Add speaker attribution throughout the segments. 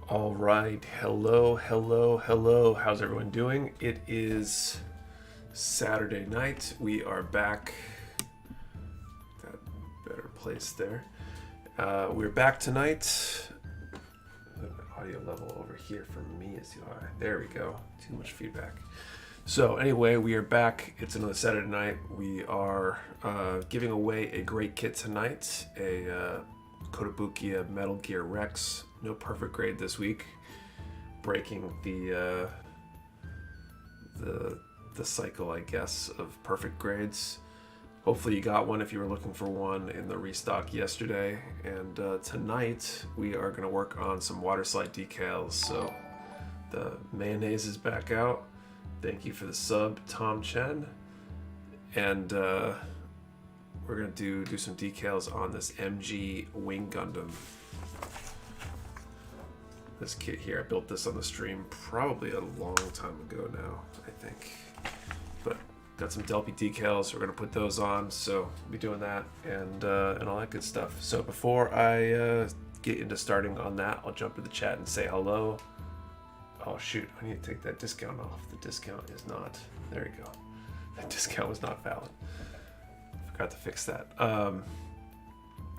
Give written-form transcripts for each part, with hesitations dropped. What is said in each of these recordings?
Speaker 1: All right, hello, hello, hello. How's everyone doing? It is Saturday night. We are back. That better place there. We're back tonight. The audio level over here for me is too high. There we go. Too much feedback. So anyway, we are back. It's another Saturday night. We are giving away a great kit tonight. A Kotobukiya Metal Gear Rex. No perfect grade this week, breaking the cycle, I guess, of perfect grades. Hopefully you got one if you were looking for one in the restock yesterday. And tonight we are going to work on some water slide decals. So the mayonnaise is back out. Thank you for the sub, Tom Chen. And we're going to do some decals on this MG Wing Gundam. This kit here, I built this on the stream probably a long time ago now, I think. But got some Delpy decals, we're gonna put those on, so we'll be doing that and all that good stuff. So before I get into starting on that, I'll jump to the chat and say hello. Oh shoot, I need to take that discount off. The discount is not, there you go. The discount was not valid. Forgot to fix that.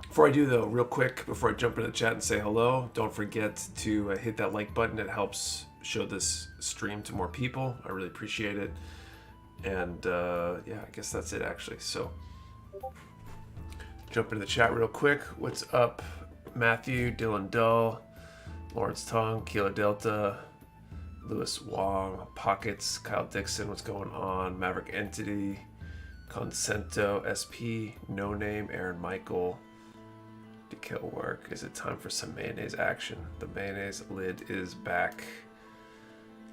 Speaker 1: Before I do though, real quick, before I jump into the chat and say hello, don't forget to hit that like button. It helps show this stream to more people. I really appreciate it. And yeah, I guess that's it actually. So jump into the chat real quick. What's up, Matthew, Dylan Dull, Lawrence Tong, Kilo Delta, Lewis Wong, Pockets, Kyle Dixon, what's going on? Maverick Entity, Consento, SP, No Name, Aaron Michael. Decal work. Is it time for some mayonnaise action? The mayonnaise lid is back.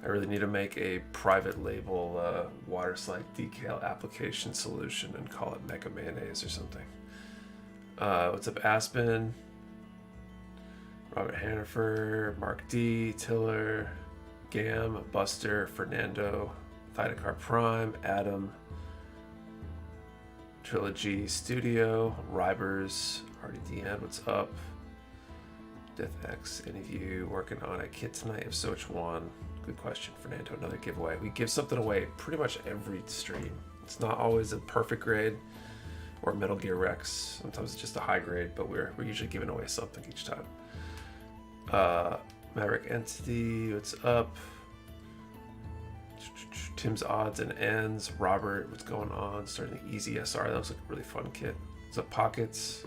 Speaker 1: I really need to make a private label water slide decal application solution and call it Mecha Mayonnaise or something. What's up, Aspen? Robert Hannaford, Mark D, Tiller, Gam, Buster, Fernando, Thydakar Prime, Adam, Trilogy Studio, Rybers, RDDN, what's up? DeathX, any of you working on a kit tonight? If so, which one? Good question, Fernando. Another giveaway. We give something away pretty much every stream. It's not always a perfect grade or Metal Gear Rex. Sometimes it's just a high grade, but we're usually giving away something each time. Maverick Entity, what's up? Tim's Odds and Ends. Robert, what's going on? Starting the Easy SR. That looks like a really fun kit. What's up, Pockets?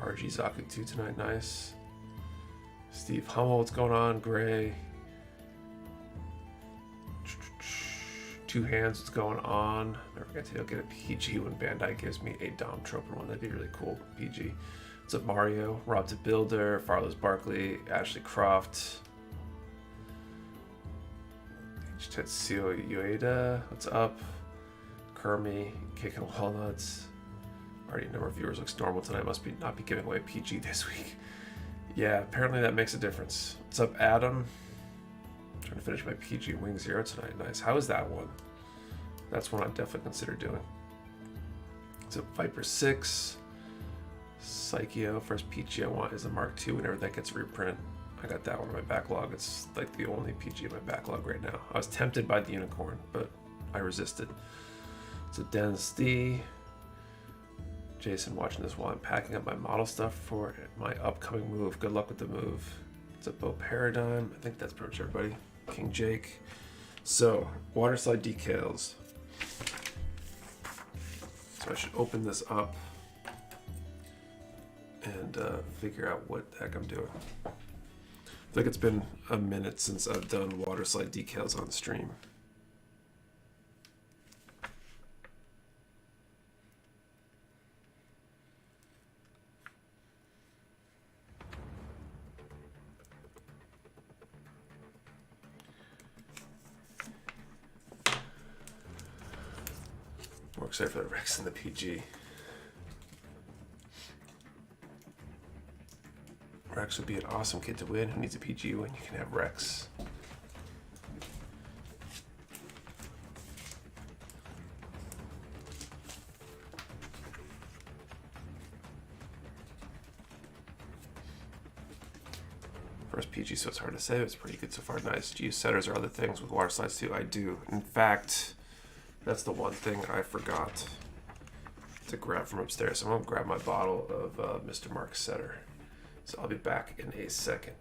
Speaker 1: RG Zaku 2 tonight, nice. Steve Hummel, what's going on? Gray. Two Hands, what's going on? Never forget to get a PG when Bandai gives me a Dom Troper one. That'd be really cool. PG. What's up, Mario? Rob the Builder, Farlow's Barkley, Ashley Croft. Tetsuo Ueda, what's up? Kermi, Cake and Walnuts. Already number of viewers looks normal tonight. Must be not be giving away PG this week. Yeah, apparently that makes a difference. What's up, Adam? Trying to finish my PG Wing Zero tonight. Nice. How is that one? That's one I'd definitely consider doing. What's up, Viper 6? Psycheo. First PG I want is a Mark II whenever that gets reprint. I got that one in my backlog. It's like the only PG in my backlog right now. I was tempted by the Unicorn, but I resisted. So Dennis D. Jason watching this while I'm packing up my model stuff for my upcoming move. Good luck with the move. It's a Bo Paradigm. I think that's pretty much everybody. King Jake. So, water slide decals. So I should open this up and figure out what the heck I'm doing. I feel like it's been a minute since I've done water slide decals on stream. More excited for the Rex and the PG. Rex would be an awesome kid to win. Who needs a PG when you can have Rex? First PG, so it's hard to say. It's pretty good so far. Nice. Do you use setters or other things with water slides too? I do. In fact, that's the one thing I forgot to grab from upstairs. So I'm going to grab my bottle of Mr. Mark's setter. So I'll be back in a second.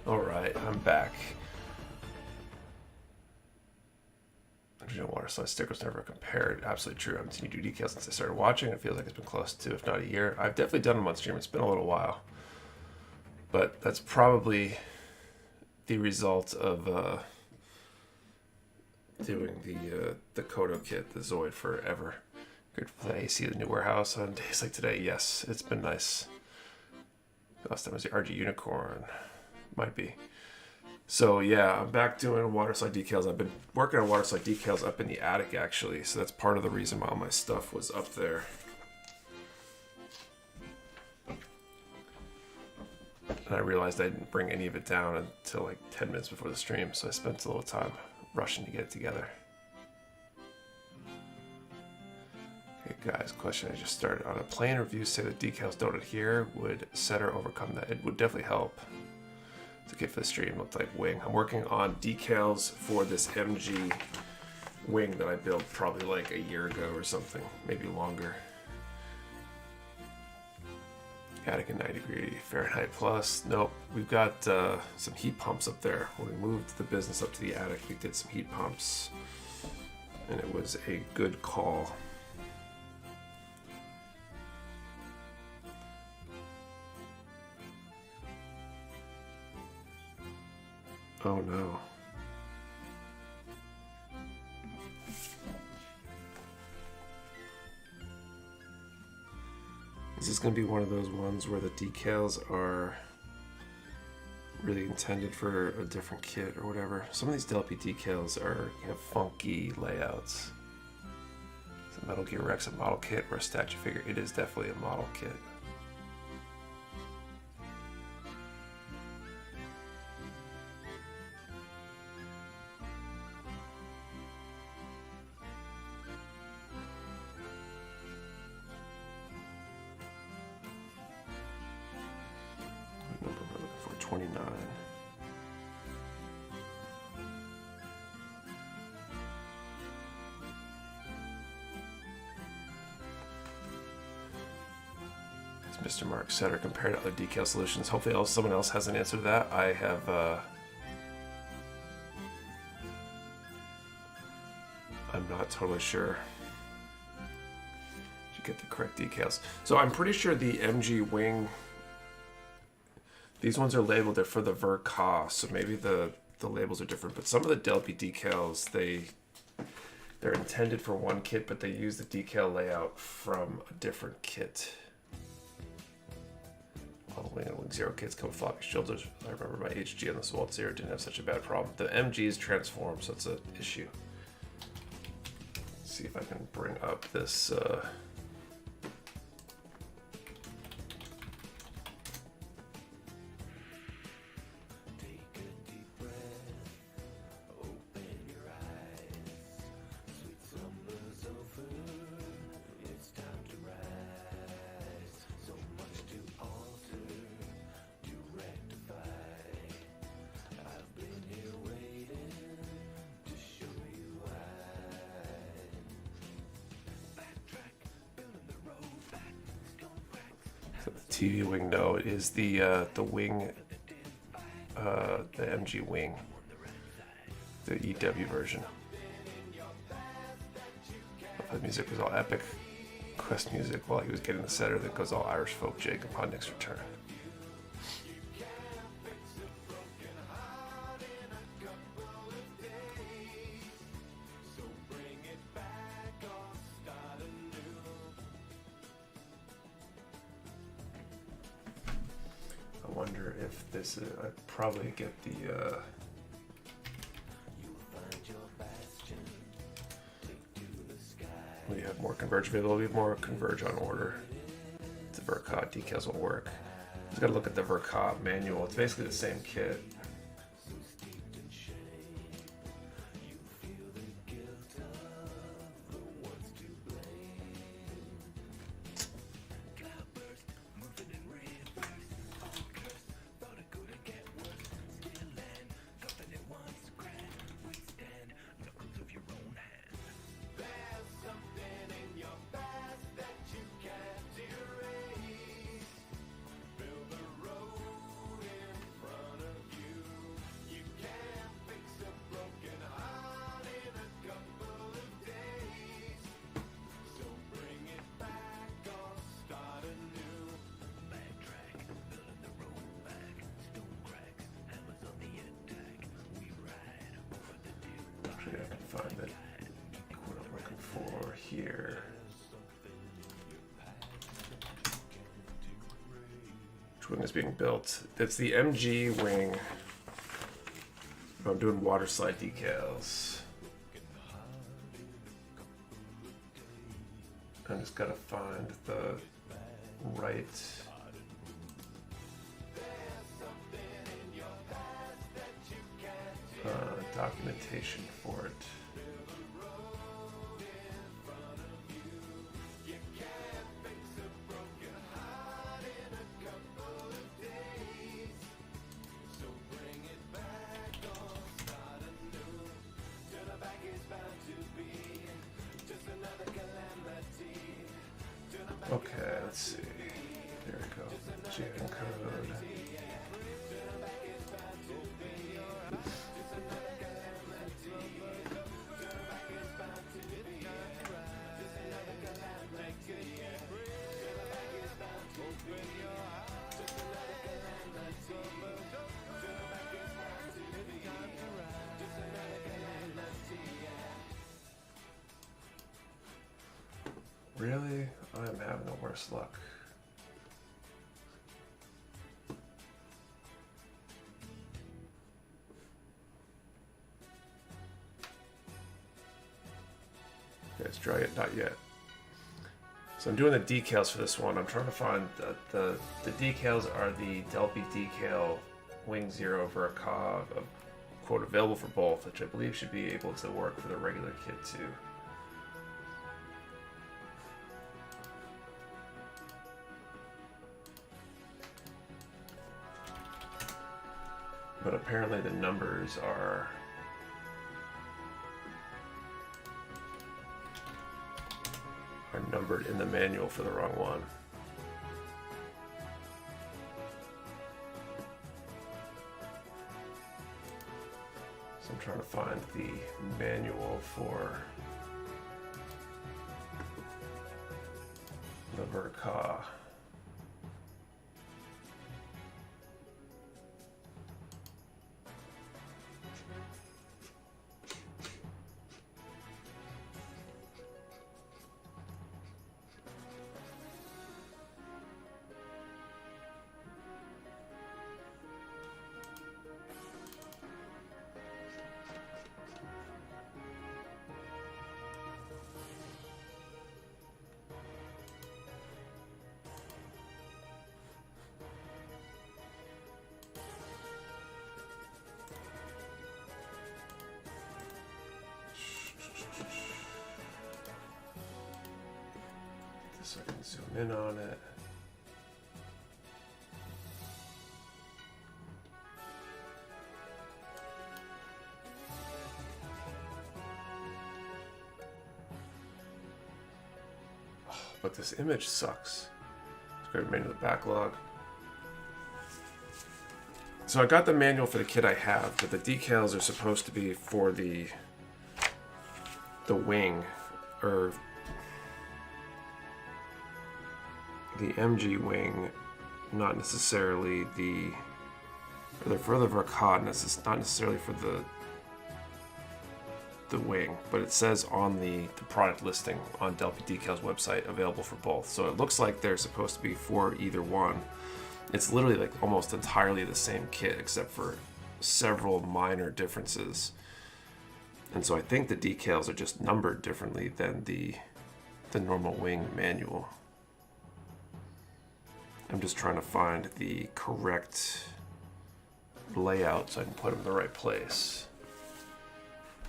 Speaker 1: All right, I'm back. Original water slide stickers never compared. Absolutely true. I haven't seen you do decals since I started watching. It feels like it's been close to, if not a year. I've definitely done them on stream. It's been a little while. But that's probably the result of doing the Kodo kit, the Zoid forever. Good for the AC of the new warehouse on days like today. Yes, it's been nice. Last time was the RG Unicorn. Might be. So yeah, I'm back doing water slide decals. I've been working on water slide decals up in the attic actually, so that's part of the reason why all my stuff was up there. And I realized I didn't bring any of it down until like 10 minutes before the stream, so I spent a little time rushing to get it together. Okay guys, question I just started. On a plane review, say the decals don't adhere, would setter overcome that? It would definitely help. To get for the stream looked like wing. I'm working on decals for this MG wing that I built probably like a year ago or something, maybe longer. Attic at 90 Fahrenheit plus. Nope, we've got some heat pumps up there. When we moved the business up to the attic, we did some heat pumps, and it was a good call. Oh no. Is this going to be one of those ones where the decals are really intended for a different kit or whatever? Some of these DLP decals are, you know, funky layouts. Is a Metal Gear Rex a model kit or a statue figure? It is definitely a model kit. Number we're looking for 29. Mr. Mark Setter compared to other decal solutions. Hopefully someone else has an answer to that. I have I'm not totally sure. Should get the correct decals. So I'm pretty sure the MG wing, these ones are labeled, they're for the Verka, so maybe the labels are different, but some of the Delphi decals, they're intended for one kit, but they use the decal layout from a different kit. All the Wing and Wing Zero kits come with floppy shoulders. I remember my HG on the Swalt Zero didn't have such a bad problem. The MG is transformed, so it's an issue. Let's see if I can bring up this. TV wing, no, it is the wing, the MG wing, the EW version. The music was all epic Quest music while he was getting the setter that goes all Irish folk jig upon Nick's return. I wonder if this is, I'd probably get the we have more Converge available, we have more Converge on order. The Verka decals will work. Just gotta look at the Verka manual. It's basically the same kit. Find it. What I'm looking for here. Which wing is being built? It's the MG wing. I'm doing water slide decals. I just gotta find the right documentation for it. Okay, let's see. There we go. Chicken code. Really? I'm having the worst luck. Okay, let's try it. Not yet. So I'm doing the decals for this one. I'm trying to find the decals are the Delphi decal Wing Zero Verka, quote, available for both, which I believe should be able to work for the regular kit too. But apparently the numbers are numbered in the manual for the wrong one. So I'm trying to find the manual for the Verka. So I can zoom in on it. Oh, but this image sucks. Upgrade manual to backlog. So I got the manual for the kit I have, but the decals are supposed to be for the wing, or the MG wing, not necessarily the, or they're for the Verkad, not necessarily for the wing, but it says on the product listing on Delphi Decal's website, available for both. So it looks like they're supposed to be for either one. It's literally like almost entirely the same kit except for several minor differences. And so I think the decals are just numbered differently than the normal wing manual. I'm just trying to find the correct layout so I can put them in the right place.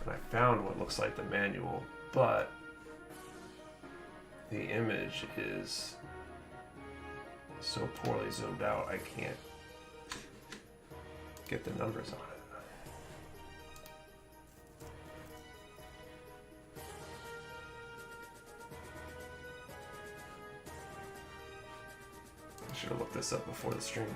Speaker 1: And I found what looks like the manual, but the image is so poorly zoomed out I can't get the numbers on it. I should have looked this up before the stream.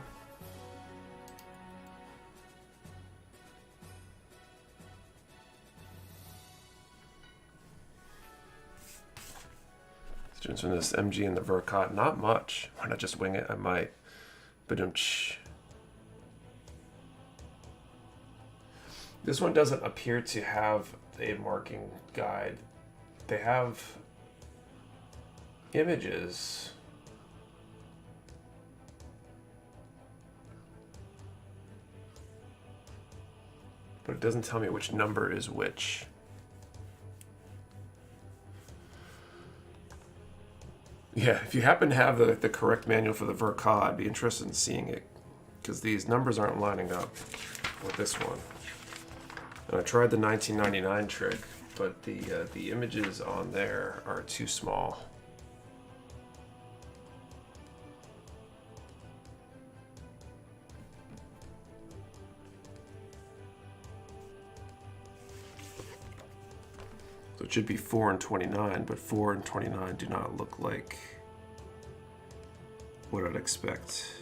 Speaker 1: Students from this MG and the Verkad, not much. Why not just wing it? I might. Ba-dum-tsh. This one doesn't appear to have a marking guide. They have images. But it doesn't tell me which number is which. Yeah, if you happen to have the correct manual for the Verkad, I'd be interested in seeing it, because these numbers aren't lining up with this one. And I tried the 1999 trick, but the images on there are too small. So it should be 4 and 29, but 4 and 29 do not look like what I'd expect.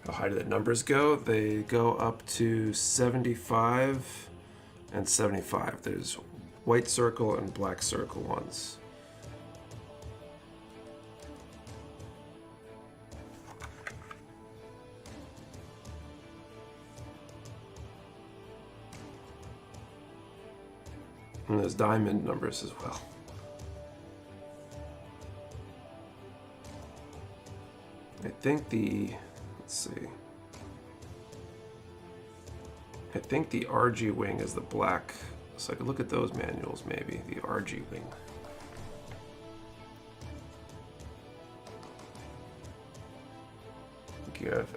Speaker 1: How high do the numbers go? They go up to 75 and 75. There's white circle and black circle ones. And there's diamond numbers as well. I think the, let's see. I think the RG wing is the black. So I could look at those manuals maybe, the RG wing. I think you have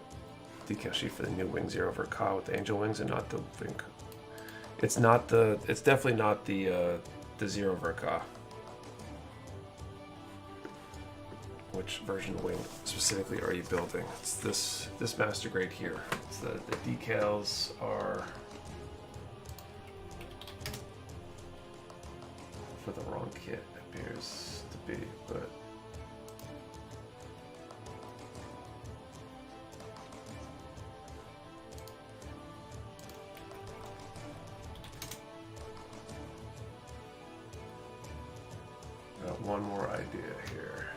Speaker 1: decal sheet for the new wing zero for Ka with the angel wings and not the wing. It's not the, it's definitely not the zero Verka. Which version of wing specifically are you building? It's this master grade here. It's the decals are for the wrong kit, it appears to be, but got one more idea here.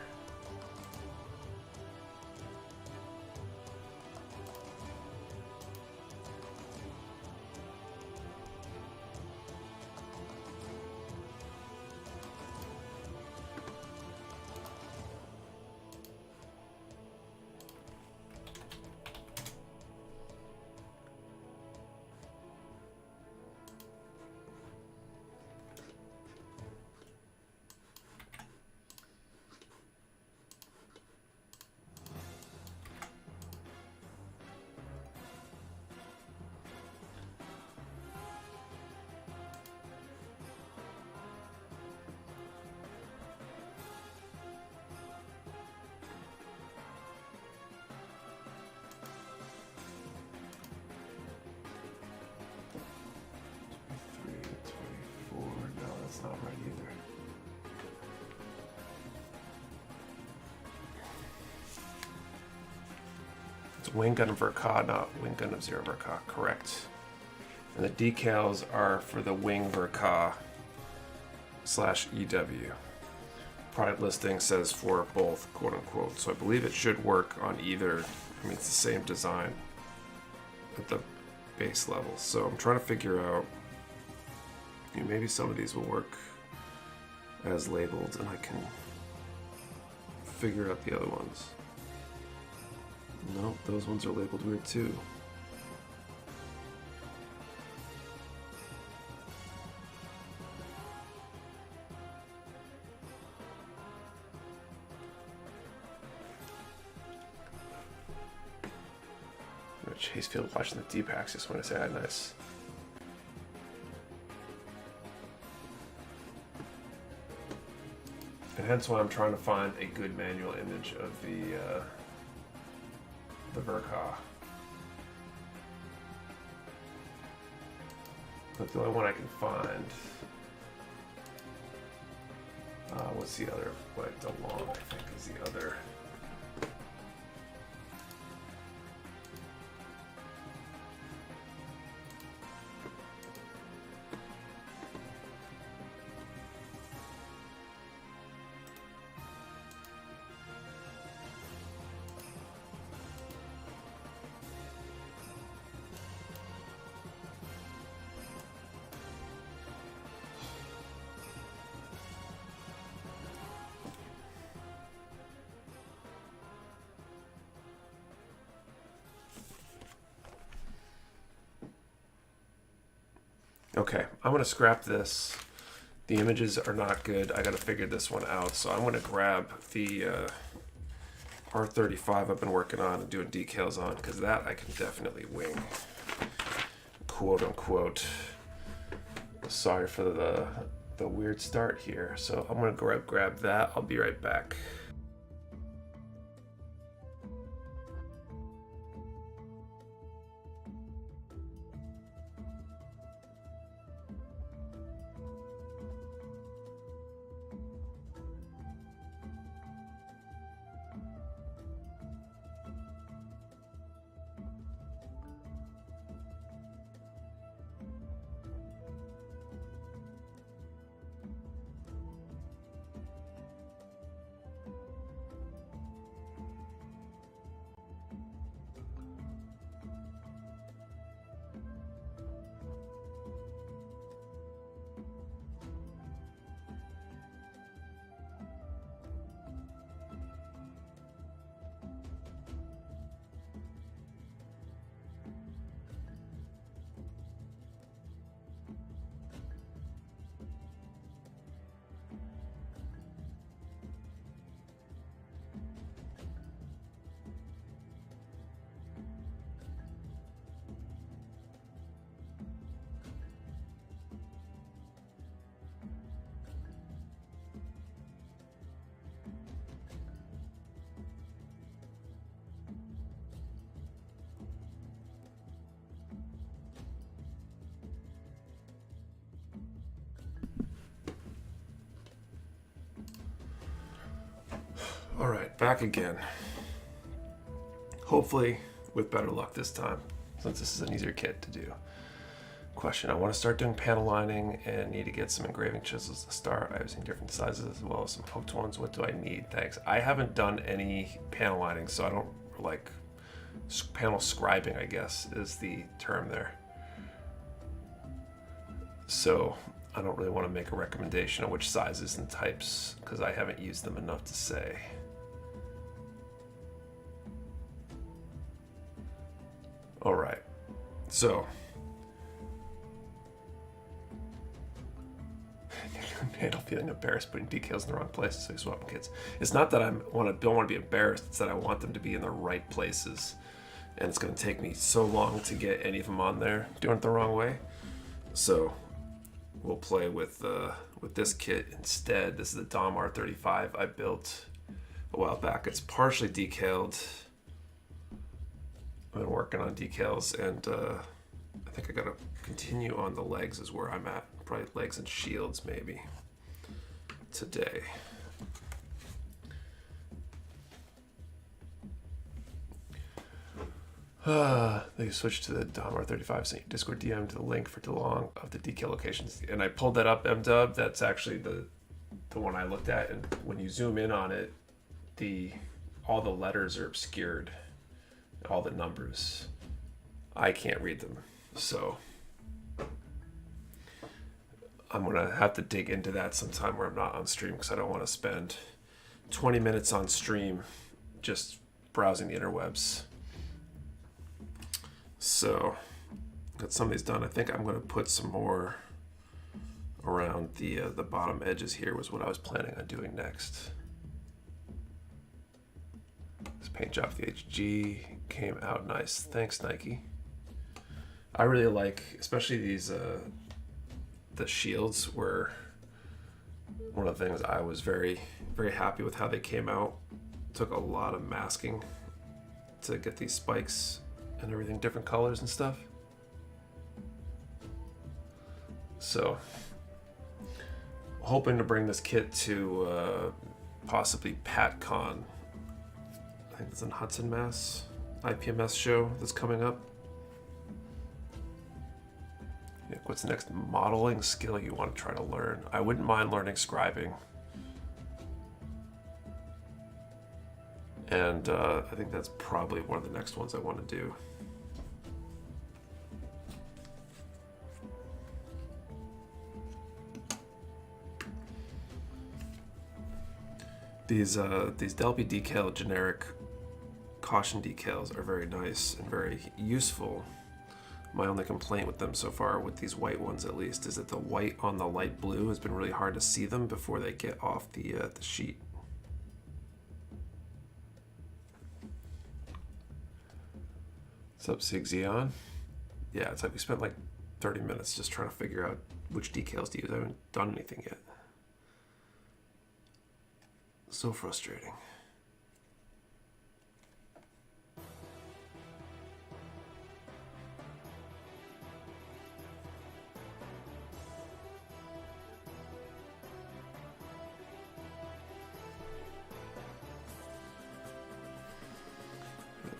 Speaker 1: It's wing gun of Verka, not wing gun of Zero Verka, correct. And the decals are for the wing Verka /EW. Product listing says for both, quote unquote. So I believe it should work on either. I mean, it's the same design at the base level. So I'm trying to figure out, maybe some of these will work as labeled and I can figure out the other ones. Nope, those ones are labeled weird too. Chase Field watching the D-packs, just want to say hi, nice. And hence why I'm trying to find a good manual image of the Verka. But the only one I can find, what's the other? Like DeLong, I think, is the other. Okay, I'm gonna scrap this. The images are not good. I gotta figure this one out. So I'm gonna grab the R35 I've been working on and doing decals on, because that I can definitely wing, quote unquote. Sorry for the weird start here. So I'm gonna grab that. I'll be right back. All right, back again. Hopefully with better luck this time, since this is an easier kit to do. Question, I want to start doing panel lining and need to get some engraving chisels to start. I was in different sizes as well as some hooked ones. What do I need? Thanks. I haven't done any panel lining, so I don't like panel scribing, I guess is the term there. So I don't really want to make a recommendation on which sizes and types because I haven't used them enough to say. All right, so man, I'm feeling embarrassed putting decals in the wrong places, so swapping kits. It's not that don't want to be embarrassed, it's that I want them to be in the right places. And it's going to take me so long to get any of them on there doing it the wrong way. So we'll play with this kit instead. This is the Dom R35 I built a while back. It's partially decaled. I've been working on decals, and I think I gotta continue on the legs is where I'm at. Probably legs and shields maybe today. They switched to the Dom R35, sent you Discord DM to the link for too long of the decal locations. And I pulled that up, MDub. That's actually the one I looked at. And when you zoom in on it, all the letters are obscured, all the numbers. I can't read them. So I'm going to have to dig into that sometime where I'm not on stream, because I don't want to spend 20 minutes on stream just browsing the interwebs. So got some of these done. I think I'm going to put some more around the bottom edges here, was what I was planning on doing next. This paint job for the HG came out nice. Thanks, Nike. I really like, especially these the shields were one of the things I was very, very happy with how they came out. Took a lot of masking to get these spikes and everything, different colors and stuff. So hoping to bring this kit to possibly PatCon. I think it's in Hudson, Mass. IPMS show that's coming up. Yeah, what's the next modeling skill you want to try to learn? I wouldn't mind learning scribing. And I think that's probably one of the next ones I want to do. These Delphi Decal generic caution decals are very nice and very useful. My only complaint with them so far, with these white ones at least, is that the white on the light blue has been really hard to see them before they get off the sheet. What's up, Sig Xeon? Yeah, it's like we spent like 30 minutes just trying to figure out which decals to use. I haven't done anything yet. So frustrating.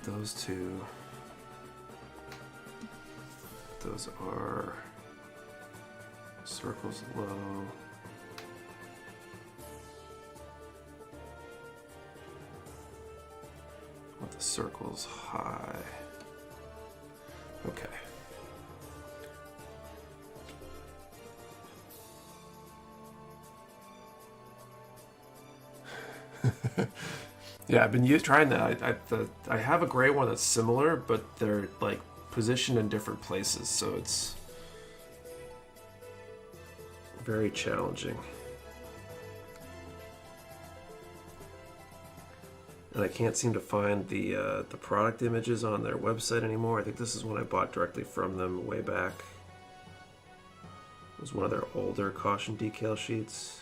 Speaker 1: Those two. Those are circles low. Want the circles high. Okay. Yeah, I've been trying that. I have a gray one that's similar, but they're like positioned in different places, so it's very challenging. And I can't seem to find the product images on their website anymore. I think this is one I bought directly from them way back. It was one of their older caution decal sheets.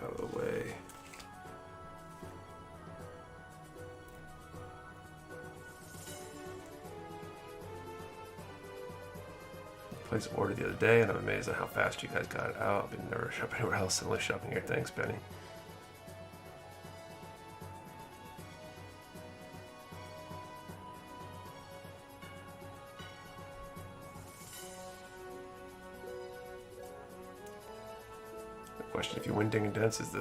Speaker 1: Out of the way. Placed an order the other day and I'm amazed at how fast you guys got it out. I've never shopped anywhere else, only shopping here. Thanks, Benny. Question: if you win Ding and Dents, it's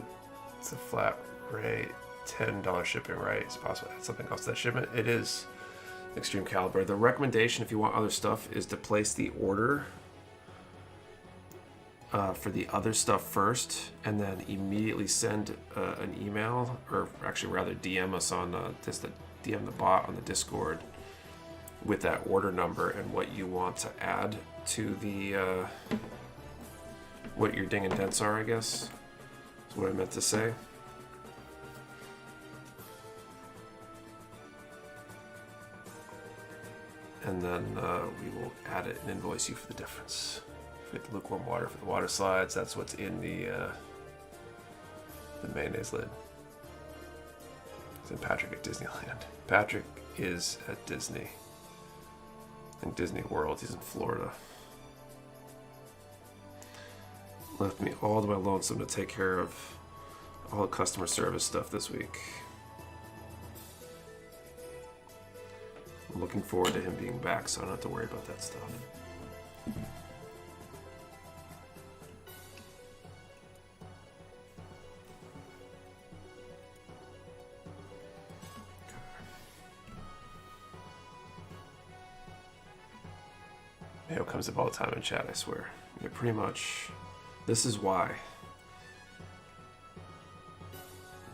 Speaker 1: a flat rate, $10 shipping, right? It's possible to add something else to that shipment. It is Extreme Caliber. The recommendation, if you want other stuff, is to place the order for the other stuff first, and then immediately send an email, or actually rather DM us on DM the bot on the Discord with that order number and what you want to add to the. What your ding and dents are, I guess, is what I meant to say. And then we will add it and invoice you for the difference. If you get the lukewarm water for the water slides, that's what's in the mayonnaise lid. It's in Patrick at Disneyland. Patrick is at Disney. in Disney World. He's in Florida. Left me all to my lonesome to take care of all the customer service stuff this week. I'm looking forward to him being back, so I don't have to worry about that stuff. Mayo comes up all the time in chat, I swear. Yeah, pretty much. This is why.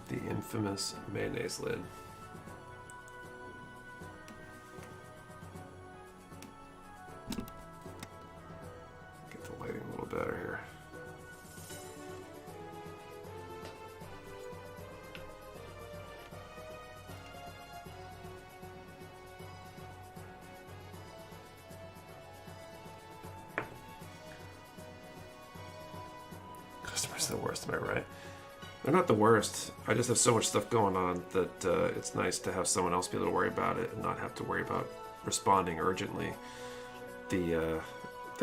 Speaker 1: The infamous mayonnaise lid. Get the lighting a little better here. Customers are the worst, am I right? They're not the worst. I just have so much stuff going on that it's nice to have someone else be able to worry about it and not have to worry about responding urgently. The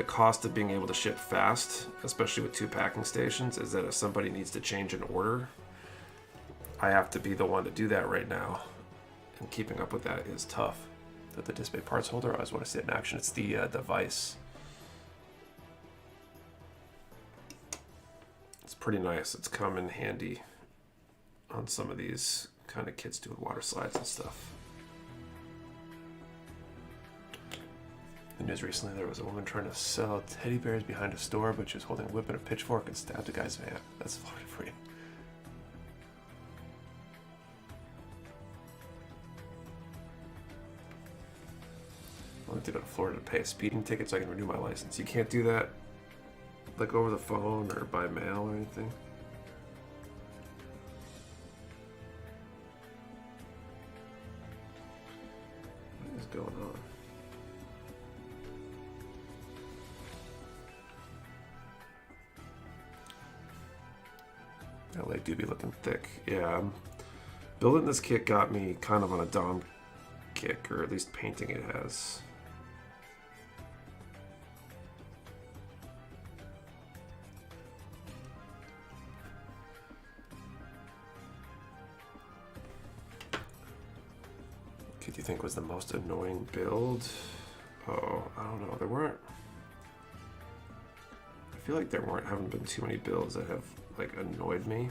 Speaker 1: cost of being able to ship fast, especially with 2 packing stations, is that if somebody needs to change an order, I have to be the one to do that right now. And keeping up with that is tough. The display parts holder, I always want to see it in action. It's the vise. Pretty nice. It's come in handy on some of these kind of kits doing water slides and stuff. The news recently, there was a woman trying to sell teddy bears behind a store, but she was holding a whip and a pitchfork and stabbed a guy's van. That's Florida for you. I went to go to Florida to pay a speeding ticket so I can renew my license. You can't do that like over the phone or by mail or anything. What is going on? LA do be looking thick. Yeah, building this kit got me kind of on a Dom kick, or at least painting it has. Do you think was the most annoying build? Oh, I don't know. There weren't. I feel like there haven't been too many builds that have like annoyed me.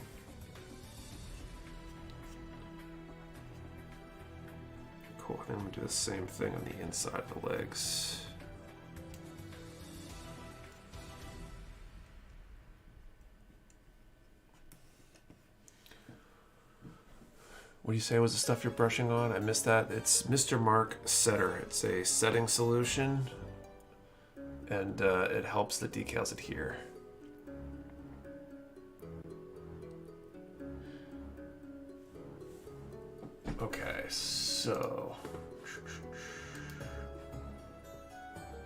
Speaker 1: Cool. I think I'm gonna do the same thing on the inside of the legs. What do you say was the stuff you're brushing on? I missed that. It's Mr. Mark Setter. It's a setting solution, and it helps the decals adhere. Okay, so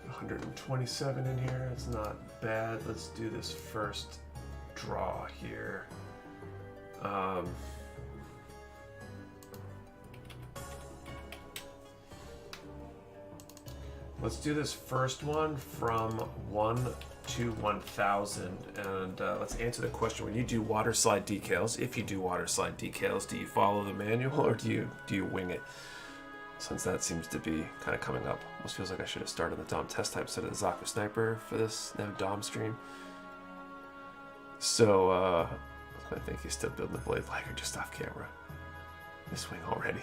Speaker 1: 127 in here. It's not bad. Let's do this first draw here. Let's do this first one from 1 to 1,000, and let's answer the question. When you do water slide decals, if you do water slide decals, do you follow the manual or do you wing it? Since that seems to be kind of coming up. Almost feels like I should have started the Dom test type instead of the Zaku Sniper for this now Dom stream. So I think he's still building the blade lagger just off camera. This wing already.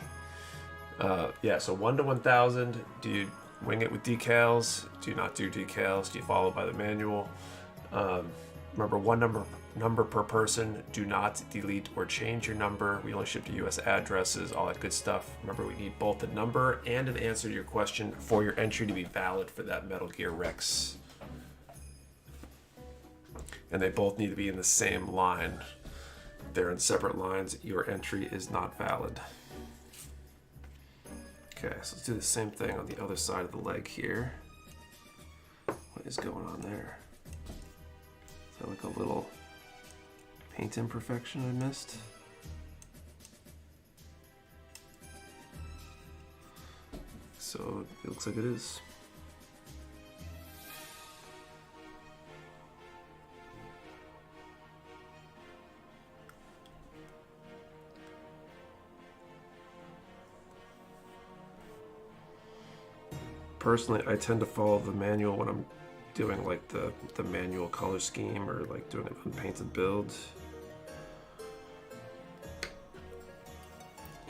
Speaker 1: Yeah, so 1 to 1,000. Do you wing it with decals? Do you not do decals? Do you follow by the manual? Remember, one number per person. Do not delete or change your number. We only ship to US addresses, all that good stuff. Remember, we need both a number and an answer to your question for your entry to be valid for that Metal Gear Rex. And they both need to be in the same line. If they're in separate lines, your entry is not valid. Okay, so let's do the same thing on the other side of the leg here. What is going on there? Is that like a little paint imperfection I missed? So it looks like it is. personally, I tend to follow the manual when I'm doing like the manual color scheme or like doing an unpainted build.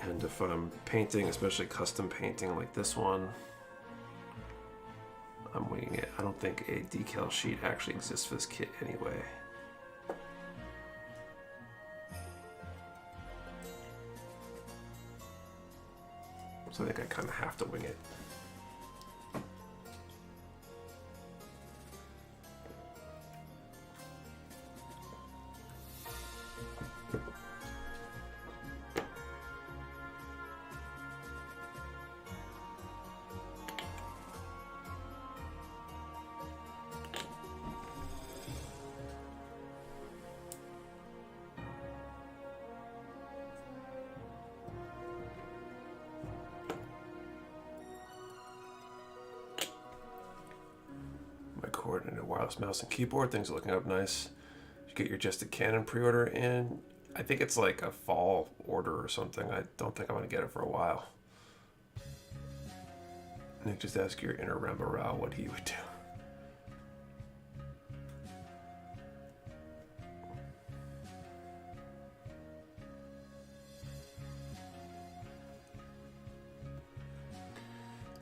Speaker 1: And if I'm painting, especially custom painting like this one, I'm winging it. I don't think a decal sheet actually exists for this kit anyway. So I think I kind of have to wing it. Coordinated wireless mouse and keyboard. Things are looking up nice. You get your Just a Canon pre-order in. I think it's like a fall order or something. I don't think I'm going to get it for a while. Nick, just ask your inner Rambarao what he would do.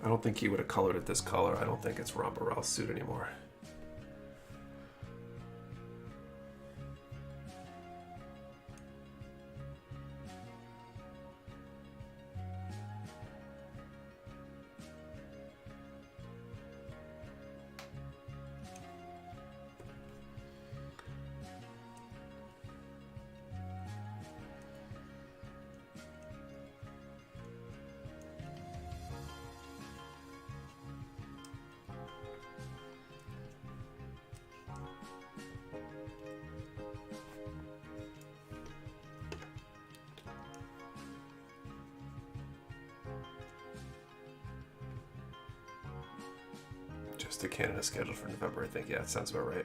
Speaker 1: I don't think he would have colored it this color. I don't think it's Rambarao's suit anymore. Just a Canon is scheduled for November, I think. Yeah, that sounds about right.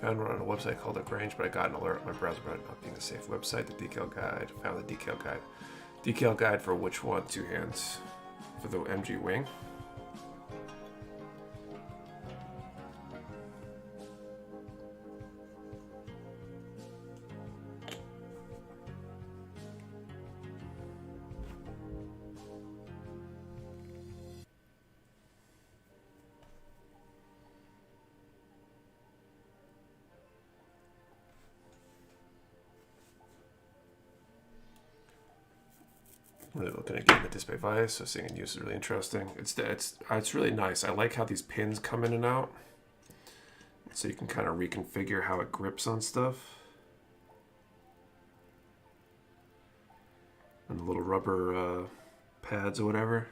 Speaker 1: Found one on a website called Lagrange, but I got an alert on my browser about it not being a safe website. The decal guide. Found the decal guide. Decal guide for which one? Two hands. For the MG wing. Really looking at getting the display bias, so seeing in use is really interesting. It's really nice. I like how these pins come in and out, so you can kind of reconfigure how it grips on stuff. And the little rubber pads or whatever.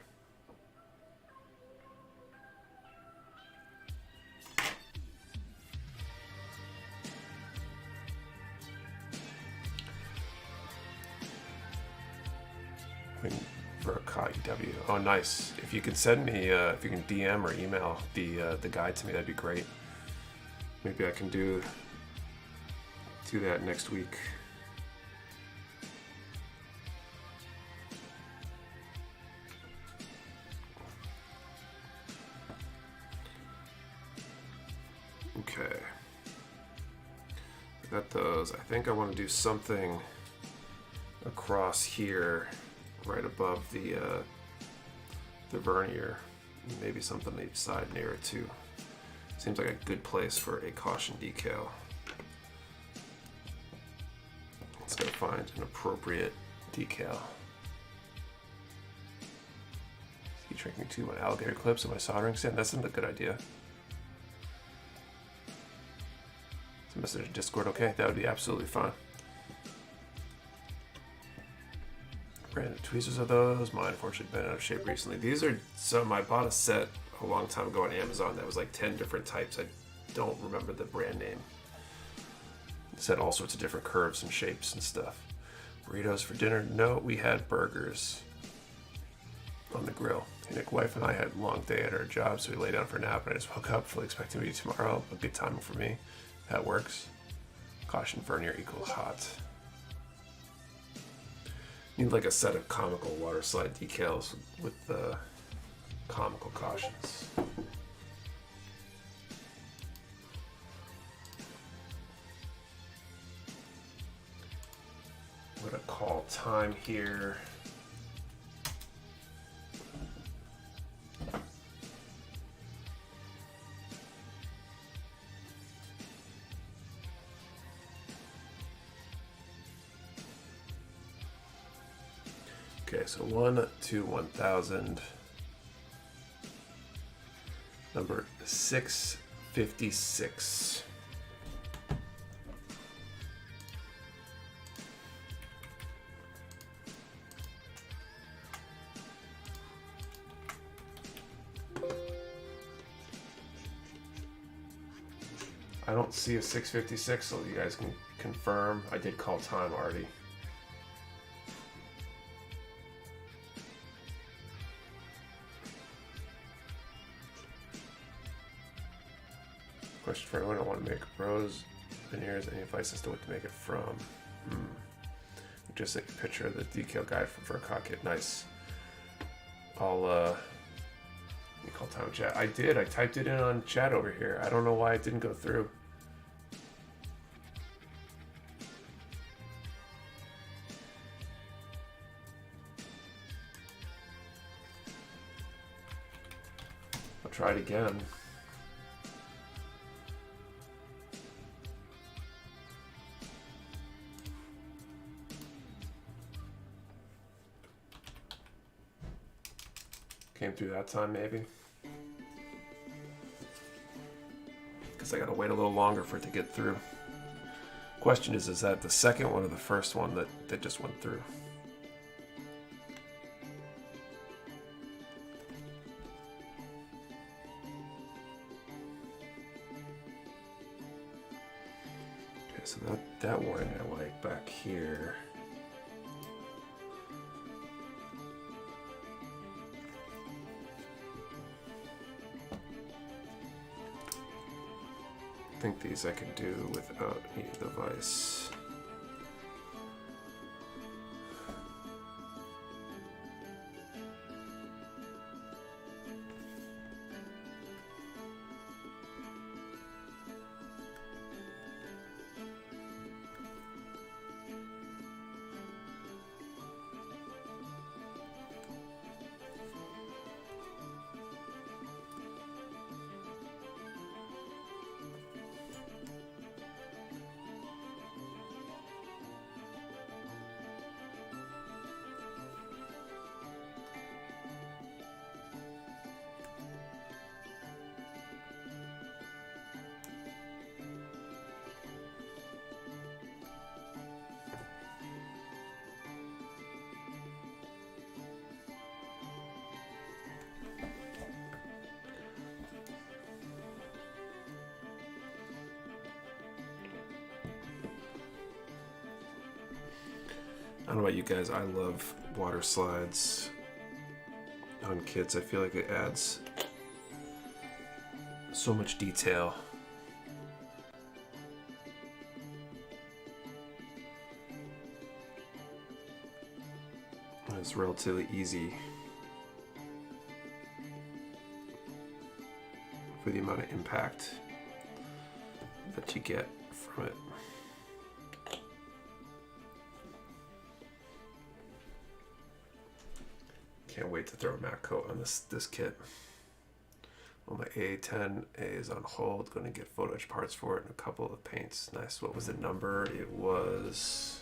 Speaker 1: EW. Oh, nice. If you can send me, if you can DM or email the guide to me, that'd be great. Maybe I can do that next week. Okay. I got those. I think I want to do something across here, right above the vernier, maybe something on each side near it too. Seems like a good place for a caution decal. Let's go find an appropriate decal. Heat shrinking to my alligator clips and my soldering sand. That's not a good idea. It's a message in Discord. Okay, that would be absolutely fine. Branded tweezers are those. Mine unfortunately been out of shape recently. These are some, I bought a set a long time ago on Amazon that was like 10 different types. I don't remember the brand name. It said all sorts of different curves and shapes and stuff. Burritos for dinner? No, we had burgers on the grill. Nick, wife and I had a long day at our job, so we lay down for a nap and I just woke up fully expecting to be tomorrow. A good timing for me. That works. Caution vernier equals hot. Need like a set of comical water slide decals with the comical cautions. I'm gonna call time here. Okay, so 1 to 1000. Number 656. I don't see a 656, so you guys can confirm. I did call time already. Question for anyone: I want to make rose veneers. Any advice as to what to make it from? Just a picture of the decal guide from Furcock Kit. Nice. I'll you call time chat. I did. I typed it in on chat over here. I don't know why it didn't go through. I'll try it again. Came through that time, maybe. Because I gotta wait a little longer for it to get through. Question is that the second one or the first one that just went through? Okay, so that warning I like back here. I think these I can do without any device. I don't know about you guys, I love water slides on kits. I feel like it adds so much detail. It's relatively easy for the amount of impact that you get from it. Can't wait to throw a matte coat on this kit. Well, my A10 is on hold. Going to get photo etch parts for it and a couple of paints. Nice. What was the number? It was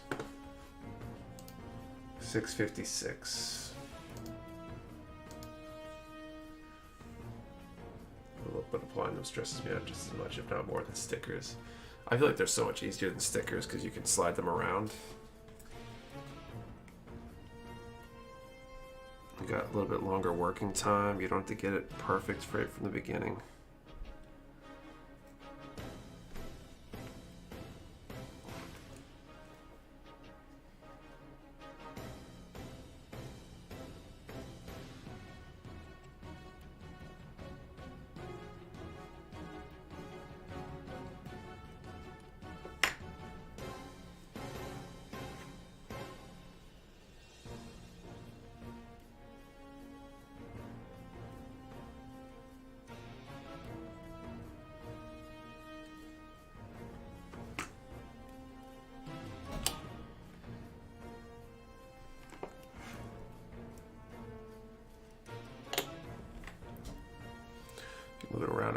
Speaker 1: 656. But applying them stresses me out just as much, if not more, than stickers. I feel like they're so much easier than stickers because you can slide them around. You got a little bit longer working time. You don't have to get it perfect right from the beginning.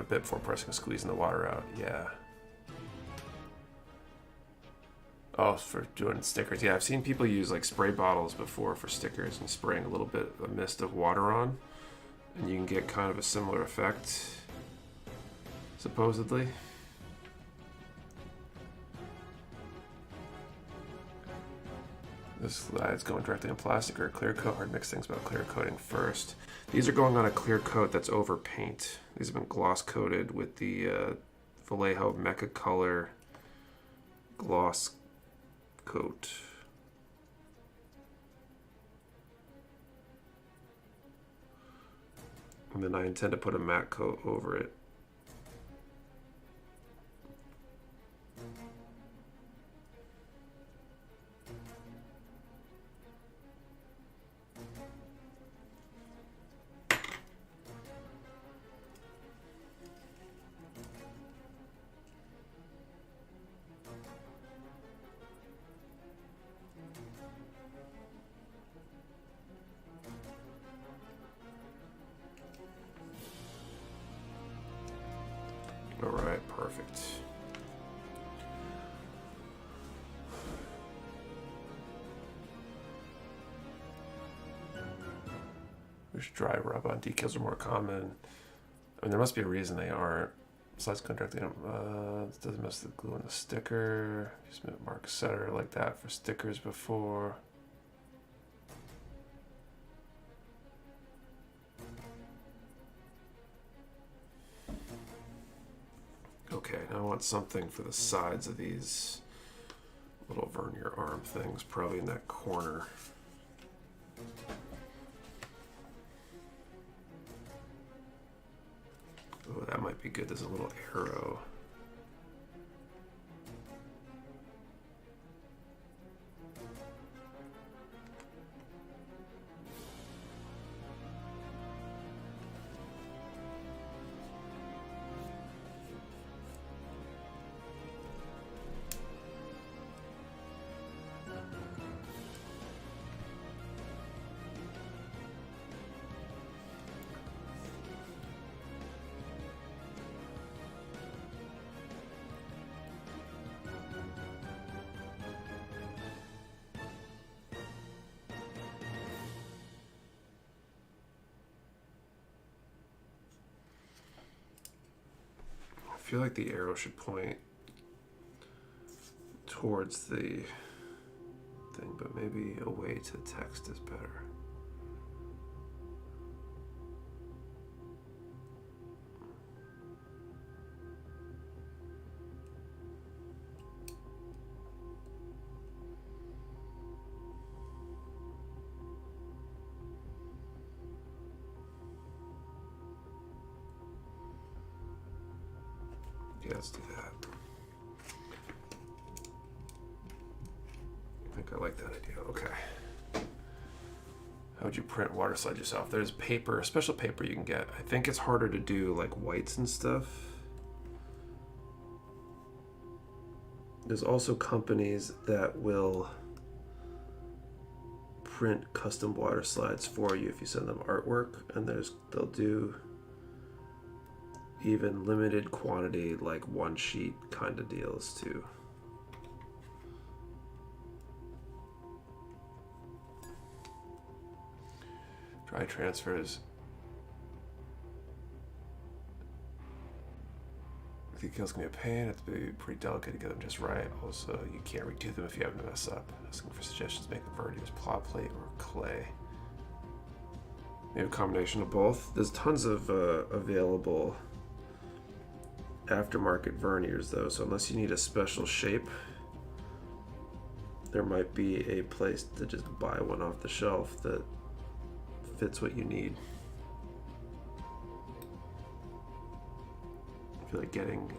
Speaker 1: bit before pressing and squeezing the water out. Yeah. Oh, for doing stickers. Yeah, I've seen people use like spray bottles before for stickers and spraying a little bit of a mist of water on. And you can get kind of a similar effect, supposedly. This slide's going directly on plastic or a clear coat. Hard mix things about clear coating first. These are going on a clear coat that's over paint. These have been gloss coated with the Vallejo Mecha Color gloss coat. And then I intend to put a matte coat over it. All right, perfect. Wish dry rub on decals are more common. I mean, there must be a reason they aren't. Slides contracting. It doesn't mess with the glue on the sticker. Just mark setter like that for stickers before. Okay, now I want something for the sides of these little vernier arm things, probably in that corner. Oh, that might be good. There's a little arrow. I feel like the arrow should point towards the thing, but maybe away to text is better. Yeah, let's do that. I think I like that idea. Okay. How would you print water slide yourself? There's paper, special paper you can get. I think it's harder to do like whites and stuff. There's also companies that will print custom water slides for you if you send them artwork, and they'll do even limited quantity, like one sheet kind of deals too. Dry transfers. Decals can be a pain. It's be pretty delicate to get them just right. Also, you can't redo them if you happen to mess up. Asking for suggestions, make a vert, use plot plate or clay. Maybe a combination of both. There's tons of available aftermarket verniers though, so unless you need a special shape, there might be a place to just buy one off the shelf that fits what you need. I feel like getting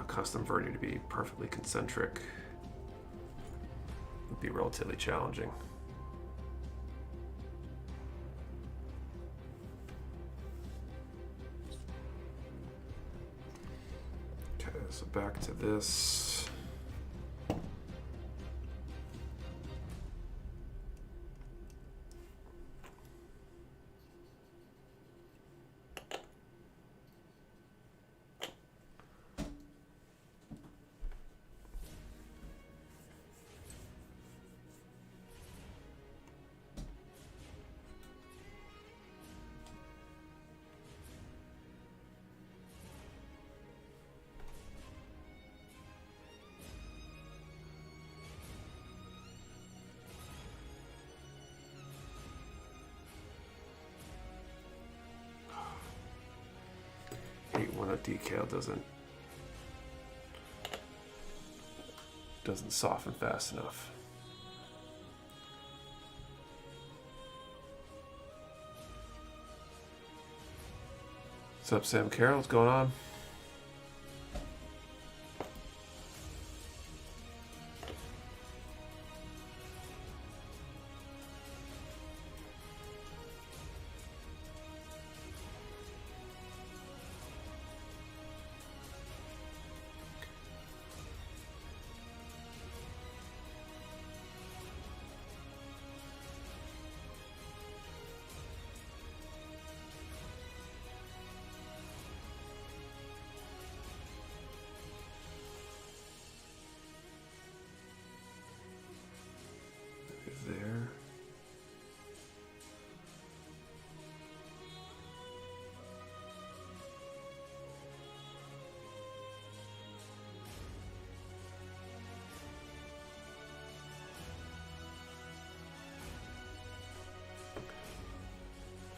Speaker 1: a custom vernier to be perfectly concentric would be relatively challenging. So back to this. decal doesn't soften fast enough. What's up, Sam Carroll? What's going on? There.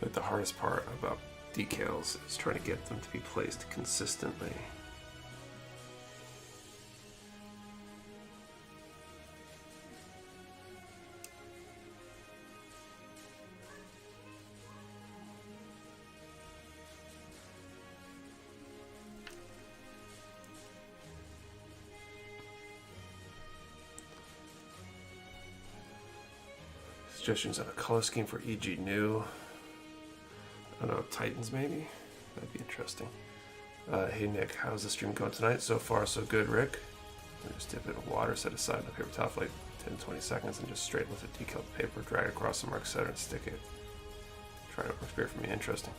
Speaker 1: But the hardest part about decals is trying to get them to be placed consistently. Suggestions on a color scheme for EG new. I don't know, Titans maybe? That'd be interesting. Hey Nick, how's the stream going tonight? So far so good, Rick. I just dip it in water, set aside on the paper towel for like 10-20 seconds and just straight lift the decaled paper, drag it across the mark center and stick it. Try to work for me, interesting.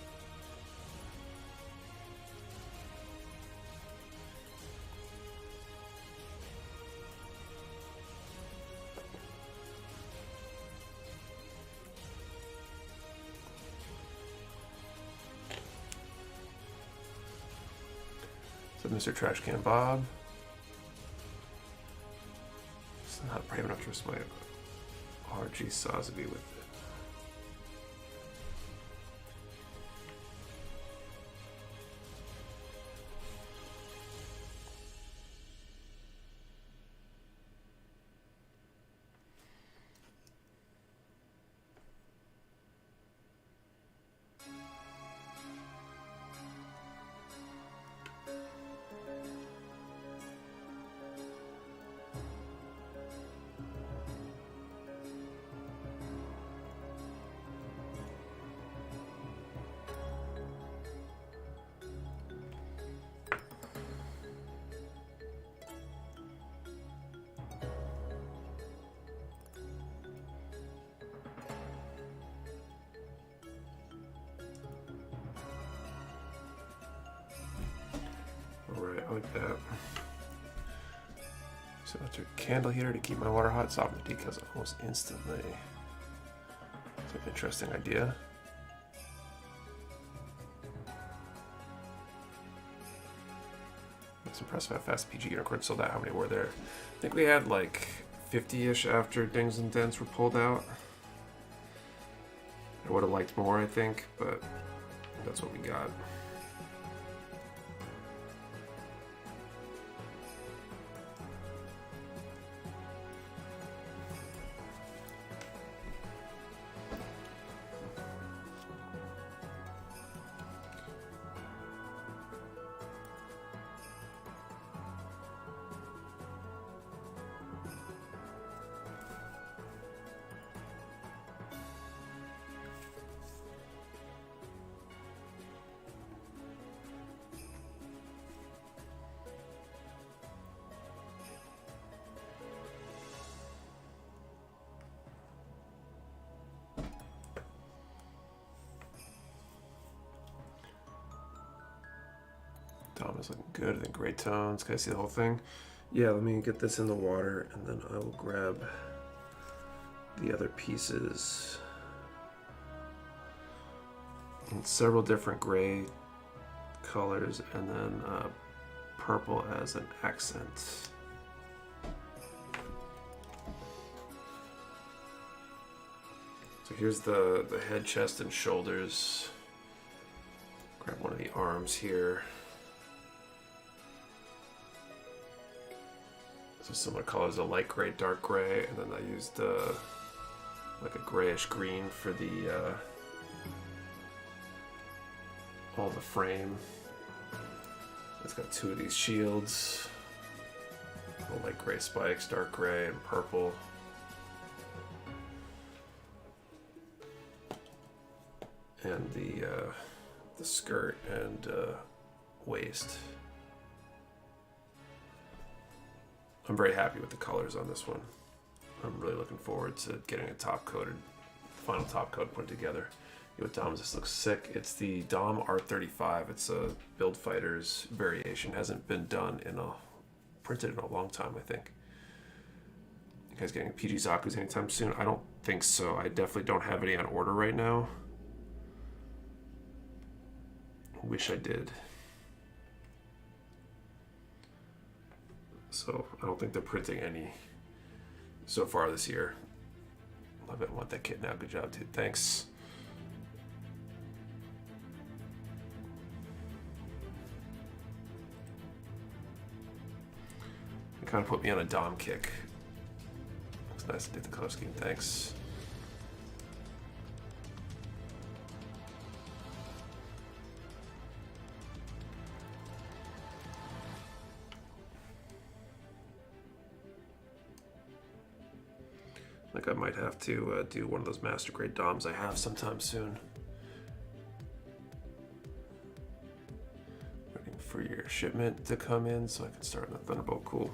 Speaker 1: Mr. Trashcan Bob. It's not brave enough to risk my RG Sosby with it. Alright, I like that. So I took a candle heater to keep my water hot, soften the decals almost instantly. It's an interesting idea. I was impressed how fast PG Unicorn sold out. How many were there? I think we had like 50-ish after Dings and Dents were pulled out. I would have liked more, I think, but that's what we got. Dom is looking good. I think great tones. Can I see the whole thing? Yeah, let me get this in the water and then I will grab the other pieces. In several different gray colors and then purple as an accent. So here's the head, chest, and shoulders. Grab one of the arms here. So similar colors, a light gray, dark gray, and then I used like a grayish green for the all the frame. It's got two of these shields, light gray spikes, dark gray, and purple. And the skirt and waist. I'm very happy with the colors on this one. I'm really looking forward to getting a final top coat put together. Yo, Dom, this looks sick. It's the Dom R35. It's a Build Fighters variation. Hasn't been printed in a long time, I think. You guys getting PG Zaku's anytime soon? I don't think so. I definitely don't have any on order right now. Wish I did. So I don't think they're printing any so far this year. Love it. I want that kit now. Good job, dude. Thanks. It kind of put me on a Dom kick. It's nice to do the color scheme. Thanks. Like I might have to do one of those master grade DOMs I have sometime soon. Waiting for your shipment to come in so I can start on the Thunderbolt. Cool.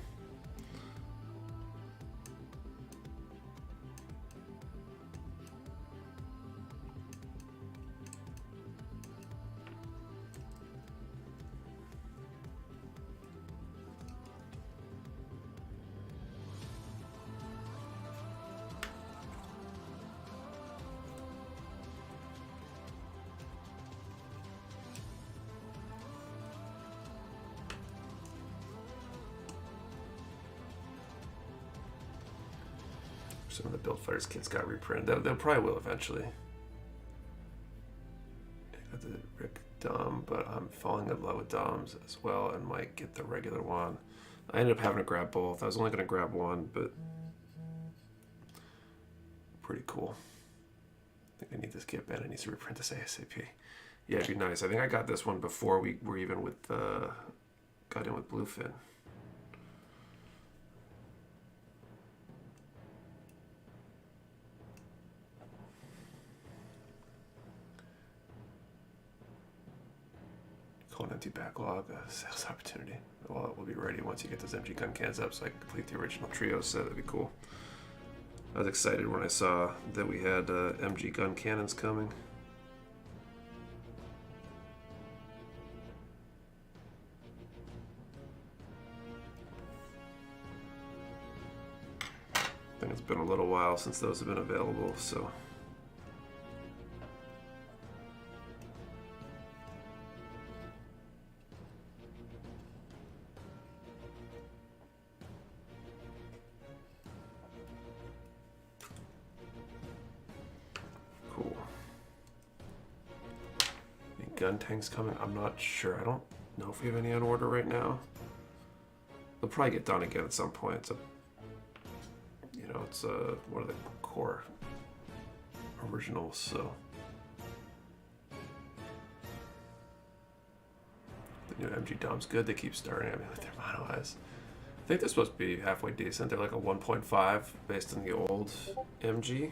Speaker 1: Some of the Build Fighters kits got reprinted. They probably will eventually. I got the Rick Dom, but I'm falling in love with Doms as well and might get the regular one. I ended up having to grab both. I was only going to grab one, but pretty cool. I think I need this kit bad. I need to reprint this ASAP. Yeah, it'd be nice. I think I got this one before we were even with got in with Bluefin. An empty backlog, a sales opportunity. Well, it will be ready once you get those MG gun cans up so I can complete the original trio set. That'd be cool. I was excited when I saw that we had MG gun cannons coming. I think it's been a little while since those have been available, so gun tanks coming? I'm not sure. I don't know if we have any on order right now. They'll probably get done again at some point. It's it's one of the core originals, so the new MG Dom's good. They keep starting at me with their mono eyes. I think they're supposed to be halfway decent. They're like a 1.5 based on the old MG.